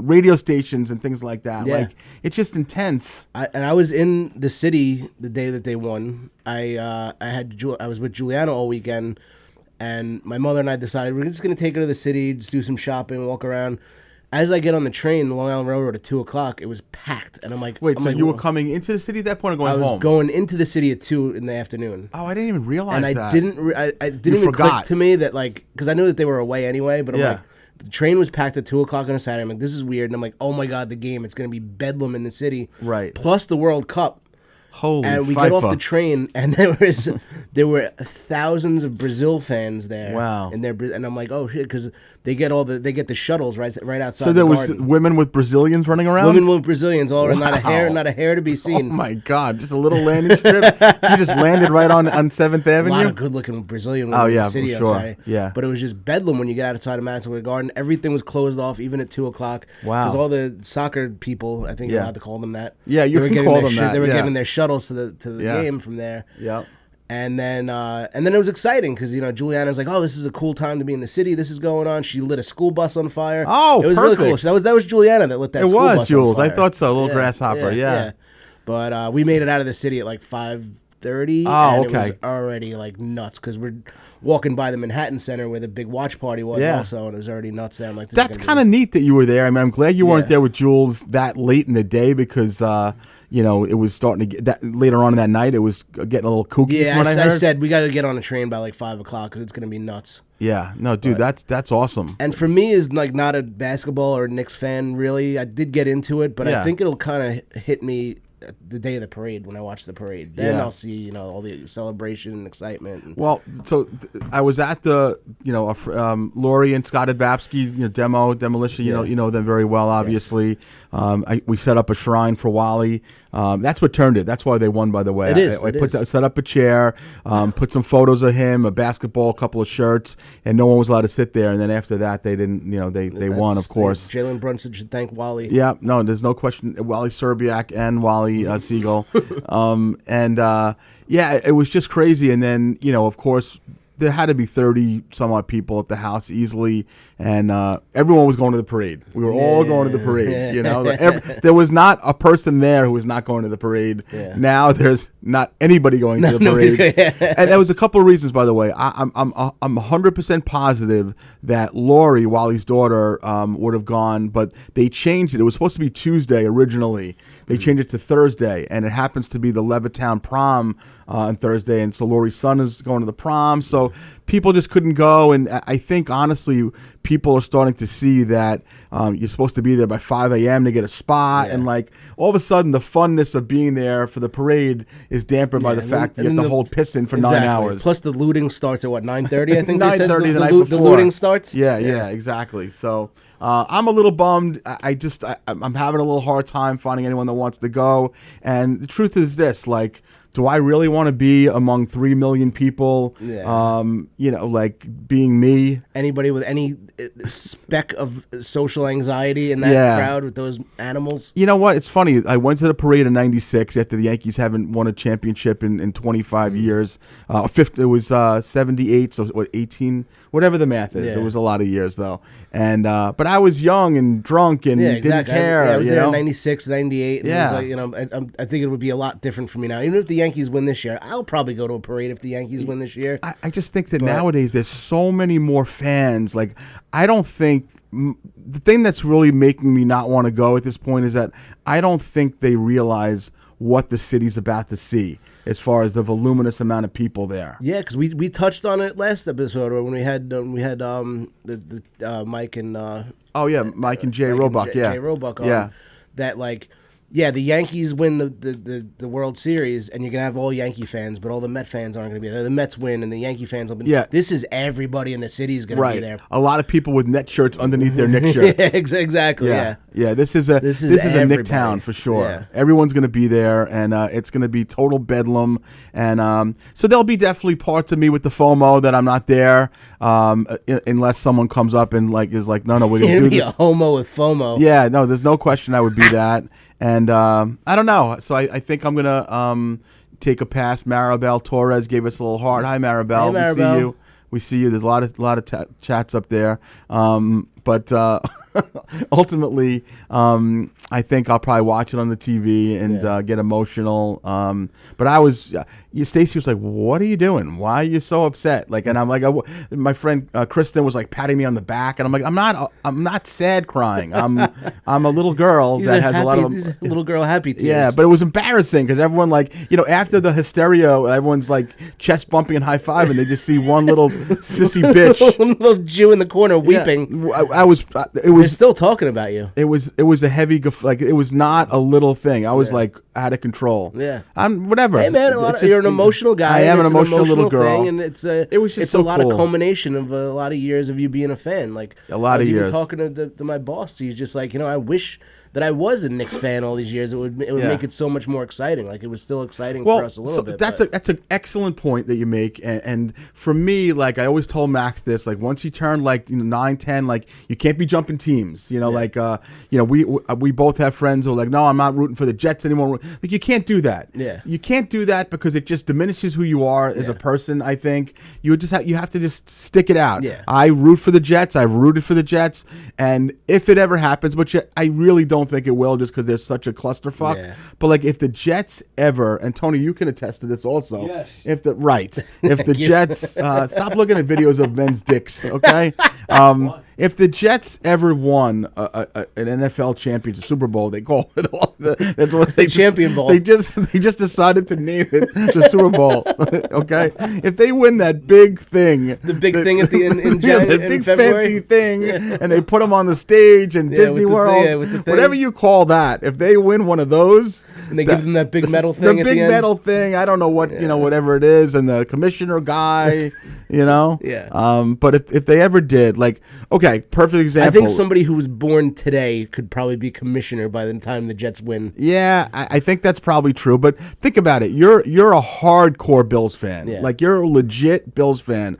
radio stations and things like that. Yeah. Like it's just intense. I was in the city the day that they won. I was with Juliana all weekend. And my mother and I decided we're just going to take her to the city, just do some shopping, walk around. As I get on the train, the Long Island Railroad at 2 o'clock, it was packed. And I'm like, wait, so you were coming into the city at that point or going home? I was going into the city at 2 in the afternoon. Oh, I didn't even realize that. And I didn't even click to me that, like, because I knew that they were away anyway, but I'm like, the train was packed at 2 o'clock on a Saturday. I'm like, this is weird. And I'm like, oh my God, the game. It's going to be bedlam in the city. Right. Plus the World Cup. Holy And we get off the FIFA. train, and there were thousands of Brazil fans there. Wow. And I'm like, oh shit, because they get the shuttles right outside. So there the was garden. women with Brazilians running around? Women with Brazilians, all not a hair to be Oh seen. my God! Just a little landing strip. She just landed right on 7th A Avenue. lot of good-looking Brazilian women in the city. for sure. Outside. Yeah. But it was just bedlam when you get outside of Madison Square Garden. Everything was closed off, even at 2:00. Wow. Because all the soccer people, I think you're allowed to call them that. Yeah, you they were can getting call their them that. They were yeah. getting their shuttles to the game from there. Yep. And then it was exciting because Juliana's like, oh, this is a cool time to be in the city. This is going on. She lit a school bus on fire. Oh, it was really perfect. cool. That was Juliana that lit that. It school was bus Jules. on I fire. thought so. A little grasshopper. Yeah. But we made it out of the city at like 5:30. Oh, and okay. It was already like nuts because we're walking by the Manhattan Center where the big watch party was also, and it was already nuts there. I'm like, That's kind of neat that you were there. I mean, I'm glad you weren't there with Jules that late in the day because it was starting to get that later on in that night. It was getting a little kooky. Yeah, from what I I heard. said we got to get on a train by like 5:00 because it's gonna be nuts. Yeah, no, dude, that's awesome. And for me, as like not a basketball or Knicks fan, really, I did get into it, but I think it'll kind of hit me the day of the parade when I watch the parade. Then I'll see all the celebration and excitement. Well, so I was at the Lori and Scott Adbapsky demolition. You know them very well, obviously. We set up a shrine for Wally. That's what turned it. That's why they won, by the way. It is. I set up a chair, put some photos of him, a basketball, a couple of shirts, and no one was allowed to sit there. And then after that, they didn't. They won, of course. Jalen Brunson should thank Wally. Yeah, no, there's no question. Wally Serbiak and Wally Siegel, it was just crazy. And then of course, there had to be 30 some odd people at the house easily, and everyone was going to the parade. We were all going to the parade. There was not a person there who was not going to the parade. Yeah. Now there's not anybody going to the parade. And there was a couple of reasons, by the way. I'm 100% positive that Lori, Wally's daughter, would have gone, but they changed it. It was supposed to be Tuesday originally. They changed it to Thursday, and it happens to be the Levittown prom on Thursday, and so Lori's son is going to the prom, so people just couldn't go. And I think, honestly, people are starting to see that you're supposed to be there by 5 a.m. to get a spot, and like all of a sudden the funness of being there for the parade is dampened by the fact that you have to hold piss in for 9 hours. Plus the looting starts at what, 9:30? I think 9:30 the night the before. looting starts. Yeah, exactly. So I'm a little bummed. I'm having a little hard time finding anyone that wants to go. And the truth is this, like, do I really want to be among 3 million people? Yeah. Like being me. Anybody with any speck of social anxiety in that crowd with those animals? You know what? It's funny. I went to the parade in '96 after the Yankees haven't won a championship in 25 years. It was 78, so what, 18? Whatever the math is. Yeah. It was a lot of years, though. And but I was young and drunk and didn't care. I was there in 96, 98. And Yeah. it was like, I think it would be a lot different for me now. Even if the Yankees win this year, I'll probably go to a parade if the Yankees win this year. I just think that nowadays there's so many more fans. Like, I don't think the thing that's really making me not want to go at this point is that I don't think they realize what the city's about to see as far as the voluminous amount of people there. Yeah, because we touched on it last episode when we had Mike and Mike and Jay Roebuck. Jay Roebuck on that, like. Yeah, the Yankees win the World Series, and you're going to have all Yankee fans, but all the Met fans aren't going to be there. The Mets win, and the Yankee fans will be there. This is everybody in the city is going to be there. A lot of people with net shirts underneath their Knicks shirts. Exactly, yeah. This is a Knick town for sure. Yeah. Everyone's going to be there, and it's going to be total bedlam. And so there'll be definitely parts of me with the FOMO that I'm not there, unless someone comes up and is like, no, we're going to do this. Be a homo with FOMO. Yeah, no, there's no question I would be that. And I don't know. So I think I'm going to take a pass. Maribel Torres gave us a little heart. Hi, Maribel. Hey, Maribel. We see you. There's a lot of chats up there. But ultimately, I think I'll probably watch it on the TV and get emotional. But I was, Stacy was like, "What are you doing? Why are you so upset?" And I'm like, my friend Kristen was like patting me on the back, and I'm like, I'm not sad crying. I'm a little girl that has a lot of little girl happy tears. Yeah, but it was embarrassing because everyone after the hysteria, everyone's chest bumping and high five, and they just see one little sissy bitch, one little Jew in the corner weeping. Yeah, it was they're still talking about you. It was a heavy, like it was not a little thing. I was like out of control. Yeah, I'm whatever. Hey man, you're an emotional guy. I am an it's emotional little girl, thing, and it was just it's so a lot cool. of culmination of a lot of years of you being a fan. Like a lot of years. years. Talking to my boss, he's just like, I wish that I was a Knicks fan all these years. It would make it so much more exciting. Like it was still exciting for us a little bit. That's an excellent point that you make. And for me, like I always told Max this, like once you turn like 9, 10, like you can't be jumping teams. Like we both have friends who are like, no, I'm not rooting for the Jets anymore. Like you can't do that. Yeah, you can't do that because it just diminishes who you are as a person. I think you have to just stick it out. Yeah, I root for the Jets. I've rooted for the Jets, and if it ever happens, which I really don't think it will, just because there's such a clusterfuck. Yeah. But like, if the Jets ever, and Tony, you can attest to this also. Yes. If the Jets stop looking at videos of men's dicks, okay? If the Jets ever won an NFL championship, Super Bowl, they call it all. That's what they Champion Bowl. They just decided to name it the Super Bowl. Okay, if they win that big thing, the big thing at the end, in the big fancy thing, and they put them on the stage in Disney World, with the thing. whatever you call that. If they win one of those, and they give them that big metal thing, the at big the end. metal thing. I don't know what whatever it is, and the commissioner guy, Yeah. But if they ever did, like, okay, perfect example. I think somebody who was born today could probably be commissioner by the time the Jets win. Yeah, I think that's probably true. But think about it. You're a hardcore Bills fan. Yeah. Like you're a legit Bills fan.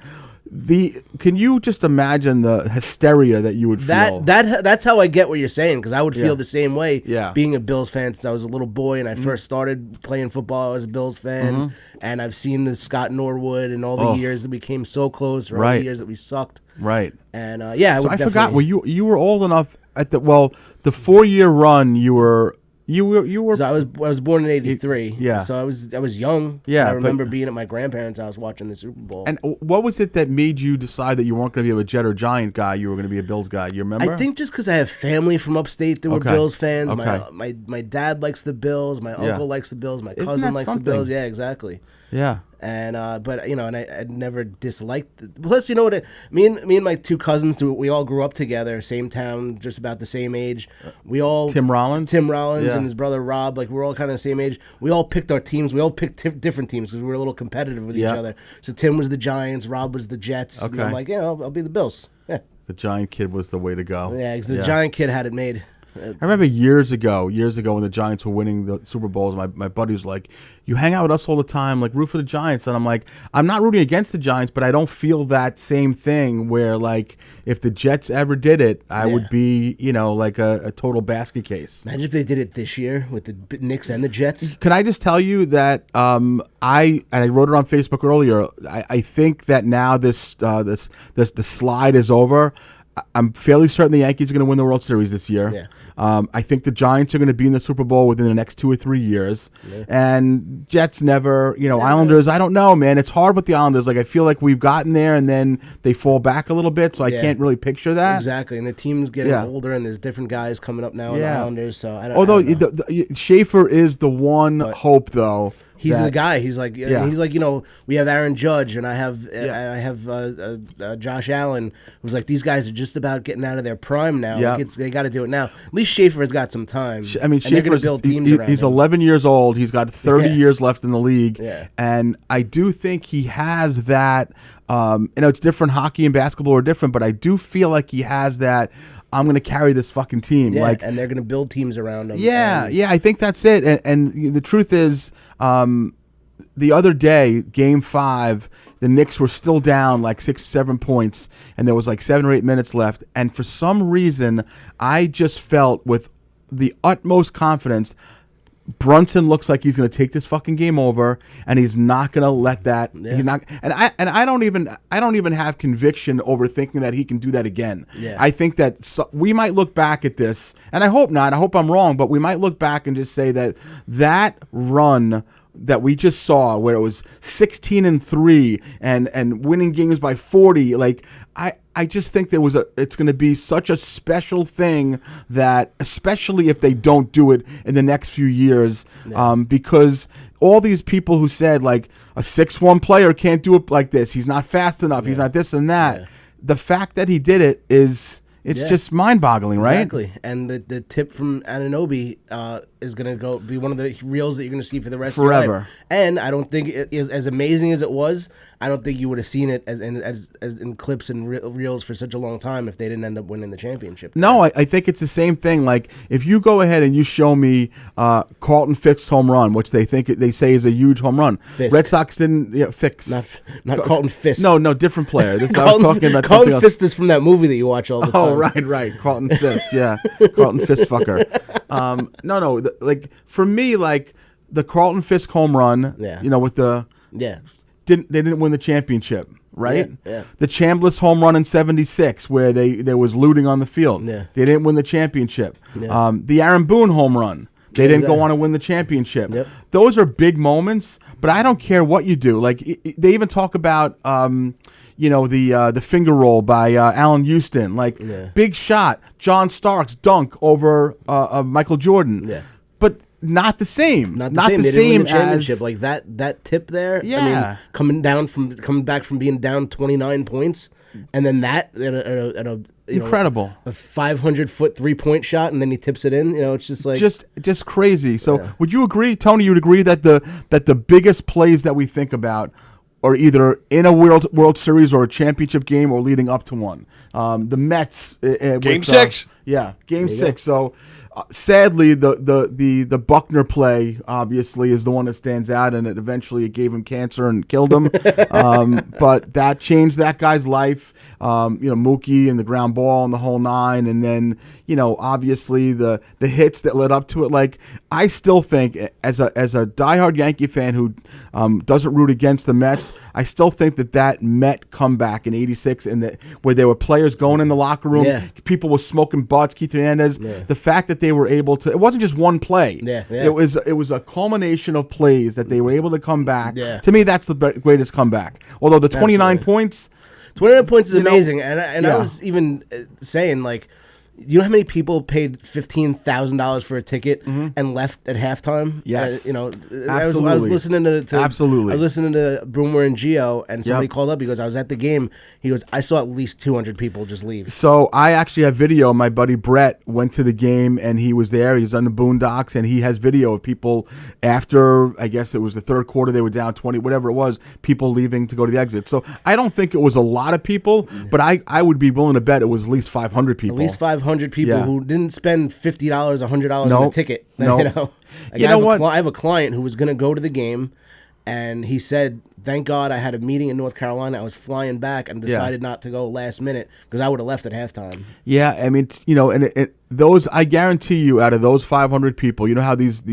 Can you just imagine the hysteria that you would feel? That's how I get what you're saying, because I would feel the same way. Yeah. Being a Bills fan since I was a little boy and I first started playing football, I was a Bills fan, and I've seen the Scott Norwood and all the years that we came so close, or all the years that we sucked. Right. And so I forgot. Well, you were old enough at the 4-year run. You were. So I was born in '83. Yeah. So I was young. Yeah. I remember being at my grandparents' house watching the Super Bowl. And what was it that made you decide that you weren't going to be a Jet or Giant guy? You were going to be a Bills guy. You remember? I think just because I have family from upstate that were Bills fans. Okay. My dad likes the Bills. My uncle likes the Bills. My cousin likes something? the Bills. Yeah, exactly. Yeah. And but and I never disliked it. Plus, you know what? Me and my two cousins, we all grew up together, same town, just about the same age. We all Tim Rollins and his brother Rob, like we're all kind of the same age. We all picked our teams. We all picked different teams because we were a little competitive with each other. So Tim was the Giants, Rob was the Jets. Okay. And I'm like, I'll be the Bills. Yeah. The Giant kid was the way to go. Yeah, because the Giant kid had it made. I remember years ago when the Giants were winning the Super Bowls, my buddy was like, you hang out with us all the time, like root for the Giants. And I'm like, I'm not rooting against the Giants, but I don't feel that same thing where like if the Jets ever did it, I would be, like a total basket case. Imagine if they did it this year with the Knicks and the Jets. Can I just tell you that I wrote it on Facebook earlier, I think that now the slide is over. I'm fairly certain the Yankees are going to win the World Series this year. Yeah. I think the Giants are going to be in the Super Bowl within the next 2 or 3 years. Yeah. And Jets never, Islanders, I don't know, man. It's hard with the Islanders. Like, I feel like we've gotten there and then they fall back a little bit, so I can't really picture that. Exactly. And the team's getting older and there's different guys coming up now in the Islanders, so I don't Although know. Schaefer is the one hope, though. He's the guy. He's like, we have Aaron Judge and I have Josh Allen, who's like, these guys are just about getting out of their prime now. Yeah. Like they got to do it now. At least Schaefer has got some time. I mean, Schaefer's build teams around he's him. 11 years old. He's got 30 years left in the league. Yeah. And I do think he has that. It's different. Hockey and basketball are different, but I do feel like he has that. I'm going to carry this fucking team. Yeah, and they're going to build teams around him. Yeah, I think that's it. And the truth is, the other day, Game 5, the Knicks were still down like 6, 7 points, and there was like 7 or 8 minutes left. And for some reason, I just felt with the utmost confidence, Brunson looks like he's going to take this fucking game over, and he's not going to let that. Yeah. He's not, and I don't even have conviction over thinking that he can do that again. Yeah. I think that we might look back at this, and I hope not. I hope I'm wrong, but we might look back and just say that run that we just saw, where it was 16-3 and winning games by 40, like I just think it's going to be such a special thing that, especially if they don't do it in the next few years, because all these people who said like a 6'1" player can't do it like this, he's not fast enough, he's not this and that. Yeah. The fact that he did it is It's just mind-boggling, right? Exactly. And the tip from Anunoby is going to be one of the reels that you're going to see for the rest of your Forever. life. And I don't think it is as amazing as it was. I don't think you would have seen it as in clips and reels for such a long time if they didn't end up winning the championship. No, I think it's the same thing. Like, if you go ahead and you show me Carlton Fisk's home run, which they say is a huge home run. Fisk. Red Sox didn't Fix. Not Carlton Fisk. No, different player. I was talking about something else. Carlton Fisk is from that movie that you watch all the time. Oh, right. Carlton Fisk, yeah. Carlton Fisk fucker. No. Like, for me, like, the Carlton Fisk home run, with the... Yeah. They didn't win the championship, right? Yeah. The Chambliss home run in '76, where there was looting on the field. Yeah. They didn't win the championship. Yeah. The Aaron Boone home run. They didn't go on to win the championship. Yep. Those are big moments, but I don't care what you do. Like, they even talk about, the finger roll by Allen Houston. Like, big shot. John Starks dunk over Michael Jordan. Yeah. But not the same. Not the the same. same They didn't win the championship. as Like that tip there. Yeah. I mean, coming back from being down 29 points, and then that at a incredible. A 500-foot 3-point shot, and then he tips it in. It's just like just crazy. So would you agree, Tony? You'd agree that the biggest plays that we think about are either in a World Series or a championship game or leading up to one. The Mets Game 6. Game 6. So. Sadly, the Buckner play obviously is the one that stands out, and it eventually gave him cancer and killed him. But that changed that guy's life. Mookie and the ground ball and the whole nine, and then obviously the hits that led up to it. Like, I still think, as a diehard Yankee fan who doesn't root against the Mets, I still think that Met comeback in '86 and where there were players going in the locker room, people were smoking butts. Keith Hernandez, the fact that they were able to, it wasn't just one play. It was a culmination of plays that they were able to come back. To me, that's the greatest comeback. Although the 29 points. 29 points is amazing, and I was even saying, like, you know how many people paid $15,000 for a ticket and left at halftime? Yes, absolutely. I was listening to absolutely. I was listening to Boomer and Geo, and somebody called up. He goes, "I was at the game." He goes, "I saw at least 200 people just leave." So I actually have video. My buddy Brett went to the game, and he was there. He was on the Boondocks, and he has video of people after, I guess it was the third quarter, they were down 20, whatever it was, people leaving to go to the exit. So I don't think it was a lot of people, but I would be willing to bet it was at least 500 people. At least 500 people who didn't spend $50, $100 on a ticket. No. I have a client who was going to go to the game, and he said, "Thank God I had a meeting in North Carolina. I was flying back and decided not to go last minute because I would have left at halftime." Yeah, I mean, and those, I guarantee you, out of those 500 people, you know how these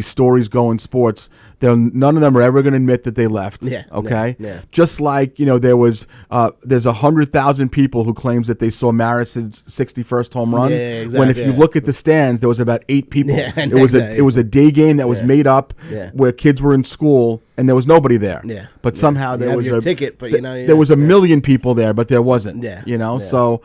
stories go in sports. None of them are ever going to admit that they left. Yeah. Okay. Yeah. Just like there's 100,000 people who claims that they saw Maris's 61st home run. Yeah, exactly. When if you look at the stands, there was about 8 people. Yeah, it was a day game that was made up where kids were in school and there was nobody there. Yeah. But somehow there was your a ticket, but there was a million people there, but there wasn't. Yeah. So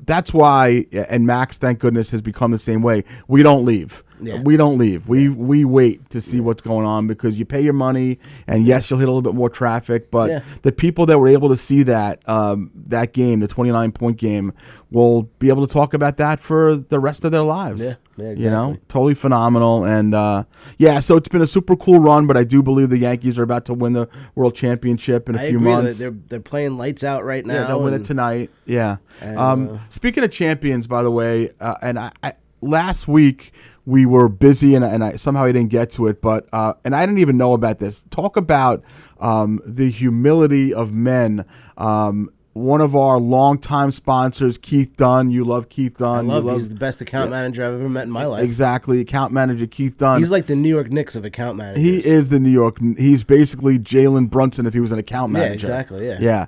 that's why, and Max, thank goodness, has become the same way. We don't leave. Yeah. We don't leave. We wait to see what's going on because you pay your money, and yes, you'll hit a little bit more traffic, but the people that were able to see that game, the 29-point game, will be able to talk about that for the rest of their lives. Yeah, exactly. Totally phenomenal. And so it's been a super cool run, but I do believe the Yankees are about to win the World Championship in a few months. They're playing lights out right now. Yeah, they'll win it tonight. Yeah. Speaking of champions, by the way, and I last week we were busy and I somehow I didn't get to it, but and I didn't even know about this. Talk about the humility of men. One of our longtime sponsors, Keith Dunn. You love Keith Dunn. He's the best account manager I've ever met in my life. Exactly. Account manager Keith Dunn. He's like the New York Knicks of account managers. He is the New York. He's basically Jalen Brunson if he was an account manager. Yeah, exactly. Yeah.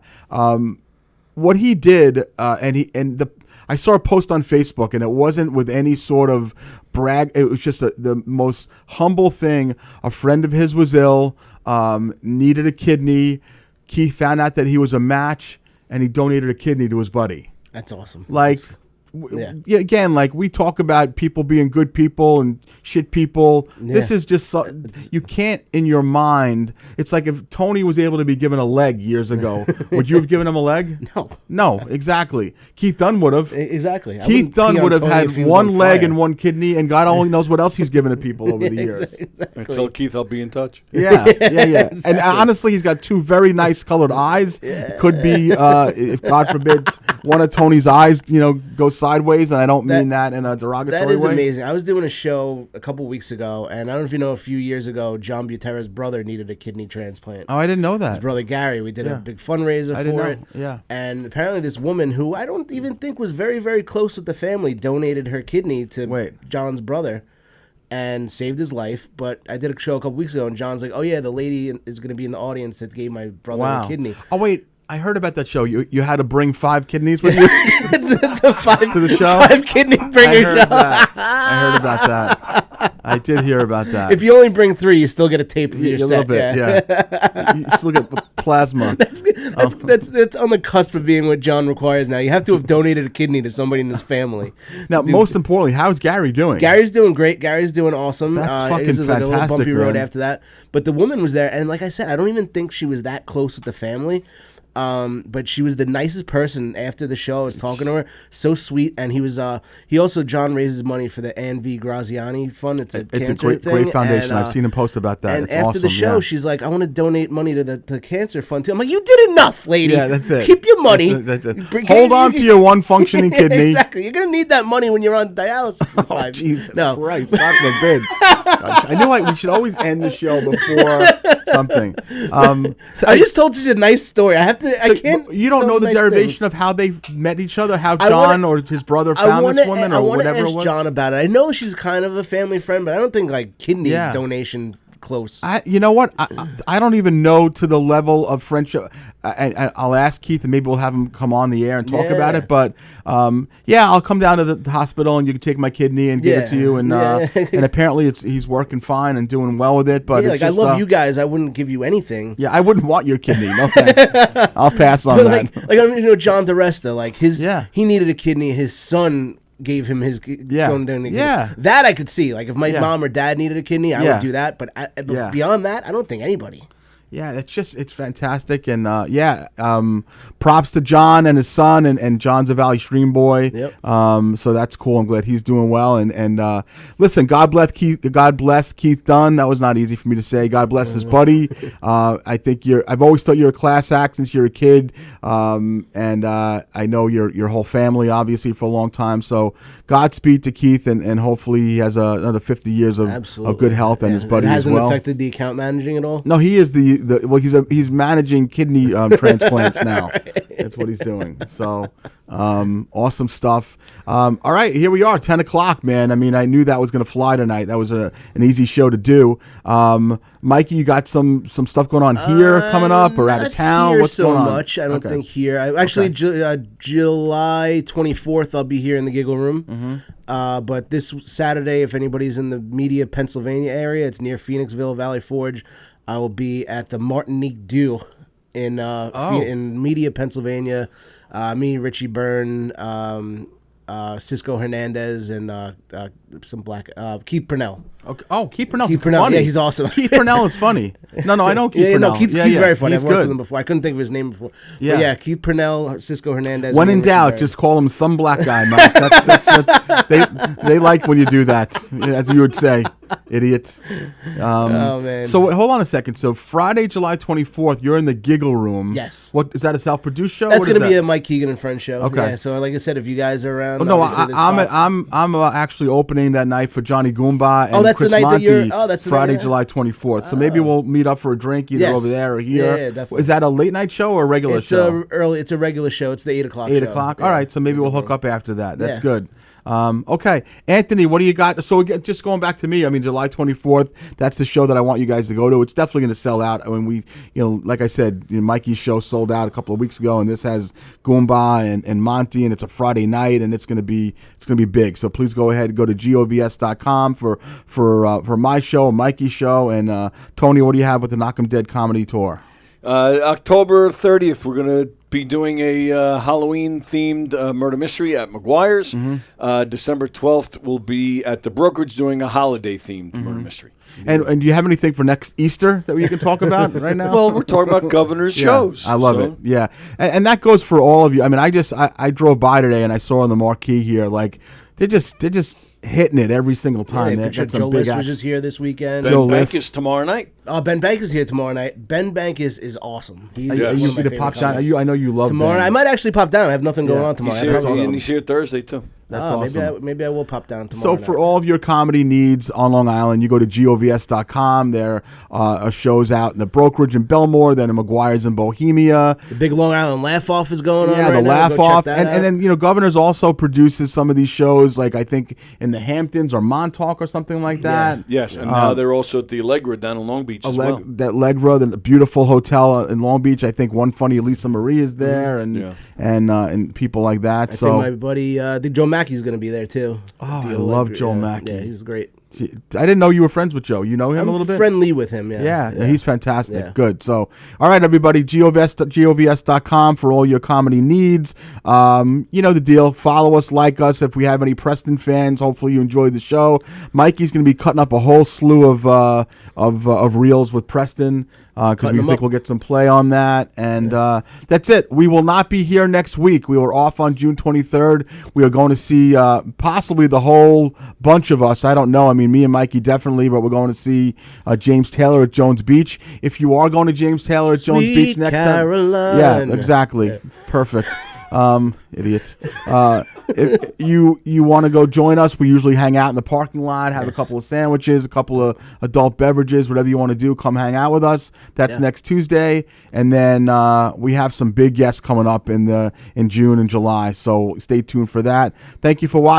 What he did, I saw a post on Facebook, and it wasn't with any sort of brag. It was just the most humble thing. A friend of his was ill, needed a kidney. Keith found out that he was a match, and he donated a kidney to his buddy. That's awesome. yeah, again, like we talk about people being good people and shit people. Yeah. This is just you can't in your mind. It's like if Tony was able to be given a leg years ago, would you have given him a leg? No, exactly. Keith Dunn would have. Exactly. Keith Dunn would have had one leg and one kidney, and God only knows what else he's given to people over the years. Exactly. Tell Keith I'll be in touch. Yeah. Exactly. And honestly, he's got two very nice colored eyes. Could be, if God forbid, one of Tony's eyes, goes sideways, and I don't mean that in a derogatory way. That is amazing. I was doing a show a couple weeks ago, and I don't know if you know, a few years ago, John Butera's brother needed a kidney transplant. Oh, I didn't know that. His brother Gary. We did a big fundraiser for it. Yeah. And apparently this woman, who I don't even think was very, very close with the family, donated her kidney to John's brother and saved his life. But I did a show a couple weeks ago, and John's like, oh, yeah, the lady is going to be in the audience that gave my brother a kidney. Oh, wait. I heard about that show. You had to bring 5 kidneys with you it's a 5 to the show. 5 kidney bringer show. I heard about that. I did hear about that. If you only bring 3, you still get a tape of your set. A little bit, yeah. You still get plasma. That's on the cusp of being what John requires now. You have to have donated a kidney to somebody in his family. Now, most importantly, how's Gary doing? Gary's doing great. Gary's doing awesome. That's fucking fantastic. Like a little bumpy man. road after that. But the woman was there, and like I said, I don't even think she was that close with the family. But she was the nicest person after the show. I was talking to her, so sweet, and he also John raises money for the Ann V. Graziani Fund. It's a great foundation. And, I've seen him post about that. And it's after awesome. the show, she's like, "I want to donate money to the cancer fund too." I'm like, "You did enough, lady. Yeah, that's it. Keep your money. That's it. Hold on to your one functioning kidney. Exactly. You're gonna need that money when you're on dialysis. Oh, Jesus Christ! God forbid. I knew we should always end the show before something. So I just told you a nice story. I can't. You don't know the derivation of how they met each other, how John or his brother found this woman, or whatever it was? John about it. I know she's kind of a family friend, but I don't think like kidney donation close. You know what? I don't even know to the level of friendship. I'll ask Keith, and maybe we'll have him come on the air and talk about it. But I'll come down to the hospital, and you can take my kidney and give it to you. And and apparently he's working fine and doing well with it. But it's I love you guys. I wouldn't give you anything. Yeah, I wouldn't want your kidney. No thanks. I'll pass on that. John DeResta, like he needed a kidney. His son gave him his own kidney. That I could see. Like if my mom or dad needed a kidney, I would do that. But beyond that, I don't think anybody. Yeah, it's fantastic, and props to John and his son, and John's a Valley Stream boy. Yep. So that's cool. I'm glad he's doing well, and listen, God bless Keith Dunn. That was not easy for me to say. God bless his buddy. I think I've always thought you're a class act since you're a kid, and I know your whole family obviously for a long time. So Godspeed to Keith, and hopefully he has another 50 years of good health, and his buddy as well. It hasn't affected the account managing at all. No, he is he's managing kidney transplants now. That's what he's doing. So awesome stuff. All right, here we are, 10 o'clock, man. I mean, I knew that was going to fly tonight. That was an easy show to do. Mikey, you got some stuff going on here coming up or out of town? What's going on? Much. I don't think here. July 24th, I'll be here in the Giggle Room. But this Saturday, if anybody's in the Media, Pennsylvania area, it's near Phoenixville, Valley Forge. I will be at the Martinique Dew in Media, Pennsylvania. Me, Richie Byrne, Cisco Hernandez, and some black Keith Purnell. Okay. Oh, Keith Purnell's Purnell, funny. yeah, he's awesome. Keith Purnell is funny. No, I know Keith Purnell. Keith's very funny. He's I've worked good. with him before. I couldn't think of his name before. Yeah, but yeah, Keith Purnell, Cisco Hernandez. When in doubt, just call him some black guy, Mike. They like when you do that, as you would say, idiot. Oh man. So hold on a second. So Friday, July 24th, you're in the Giggle Room. Yes. What is that? A self-produced show? That's going to be a Mike Keegan and Friends show. Okay. Yeah, so like I said, if you guys are around, I'm actually opening that night for Johnny Goomba and that's Chris the night Monty. that's the Friday, night, July 24th. So maybe we'll meet up for a drink either over there or here. Yeah, definitely. Is that a late night show or a regular show? It's a regular show. It's the 8 o'clock. 8 o'clock. All right. So maybe we'll hook up after that. That's Yeah. good. Okay, Anthony, what do you got? So again, just going back to me, I mean, July 24th, that's the show that I want you guys to go to. It's definitely going to sell out. I mean, like I said, Mikey's show sold out a couple of weeks ago, and this has Goomba and Monty, and it's a Friday night, and it's going to be big. So please go ahead and go to govs.com for my show, Mikey's show, and Tony, what do you have with the Knock 'em Dead comedy tour? October 30th, we're going to be doing a Halloween-themed murder mystery at McGuire's. December 12th, we'll be at the brokerage doing a holiday-themed murder mystery. And do you have anything for next Easter that we can talk about right now? Well, we're talking about governor's shows. I love it. Yeah, and that goes for all of you. I mean, I drove by today and I saw on the marquee here, like they're just hitting it every single time. Yeah, Joe List was just here this weekend. Ben Bank is tomorrow night. Oh, Ben Bank is here tomorrow night. Ben Bank is awesome. He's Are you going to pop down? I know you love tomorrow. Ben. I might actually pop down. I have nothing going on tomorrow. He's here Thursday too. That's awesome. Maybe I will pop down tomorrow. So for all of your comedy needs on Long Island, you go to govs.com. There are shows out in the brokerage in Belmore, then in McGuire's in Bohemia. The big Long Island Laugh Off is going on. Yeah, right the now. Laugh Go Off, check that out. and then Governors also produces some of these shows, like I think in the Hamptons or Montauk or something like that. Yes, and now they're also at the Allegra down in Long Beach as well. That Allegra, the beautiful hotel in Long Beach. I think One Funny Lisa Marie is there, and people like that. I think my buddy, I think Joe Mackey's going to be there too. Oh, I love Joe Mackey. Yeah, he's great. I didn't know you were friends with Joe. You know him I'm a little bit? friendly with him, yeah. Yeah, he's fantastic. Yeah. Good. So, all right, everybody, govs.com for all your comedy needs. You know the deal. Follow us, like us. If we have any Preston fans, hopefully you enjoyed the show. Mikey's going to be cutting up a whole slew of reels with Preston because we think we'll get some play on that. And that's it. We will not be here next week. We were off on June 23rd. We are going to see possibly the whole bunch of us. I don't know. I mean, me and Mikey definitely, but we're going to see James Taylor at Jones Beach. If you are going to James Taylor at Jones Beach next Caroline. time. Yeah, exactly. Yeah. Perfect. Idiots. If you want to go join us, we usually hang out in the parking lot, have a couple of sandwiches, a couple of adult beverages, whatever you want to do. Come hang out with us. That's next Tuesday, and then we have some big guests coming up in June and July. So stay tuned for that. Thank you for watching.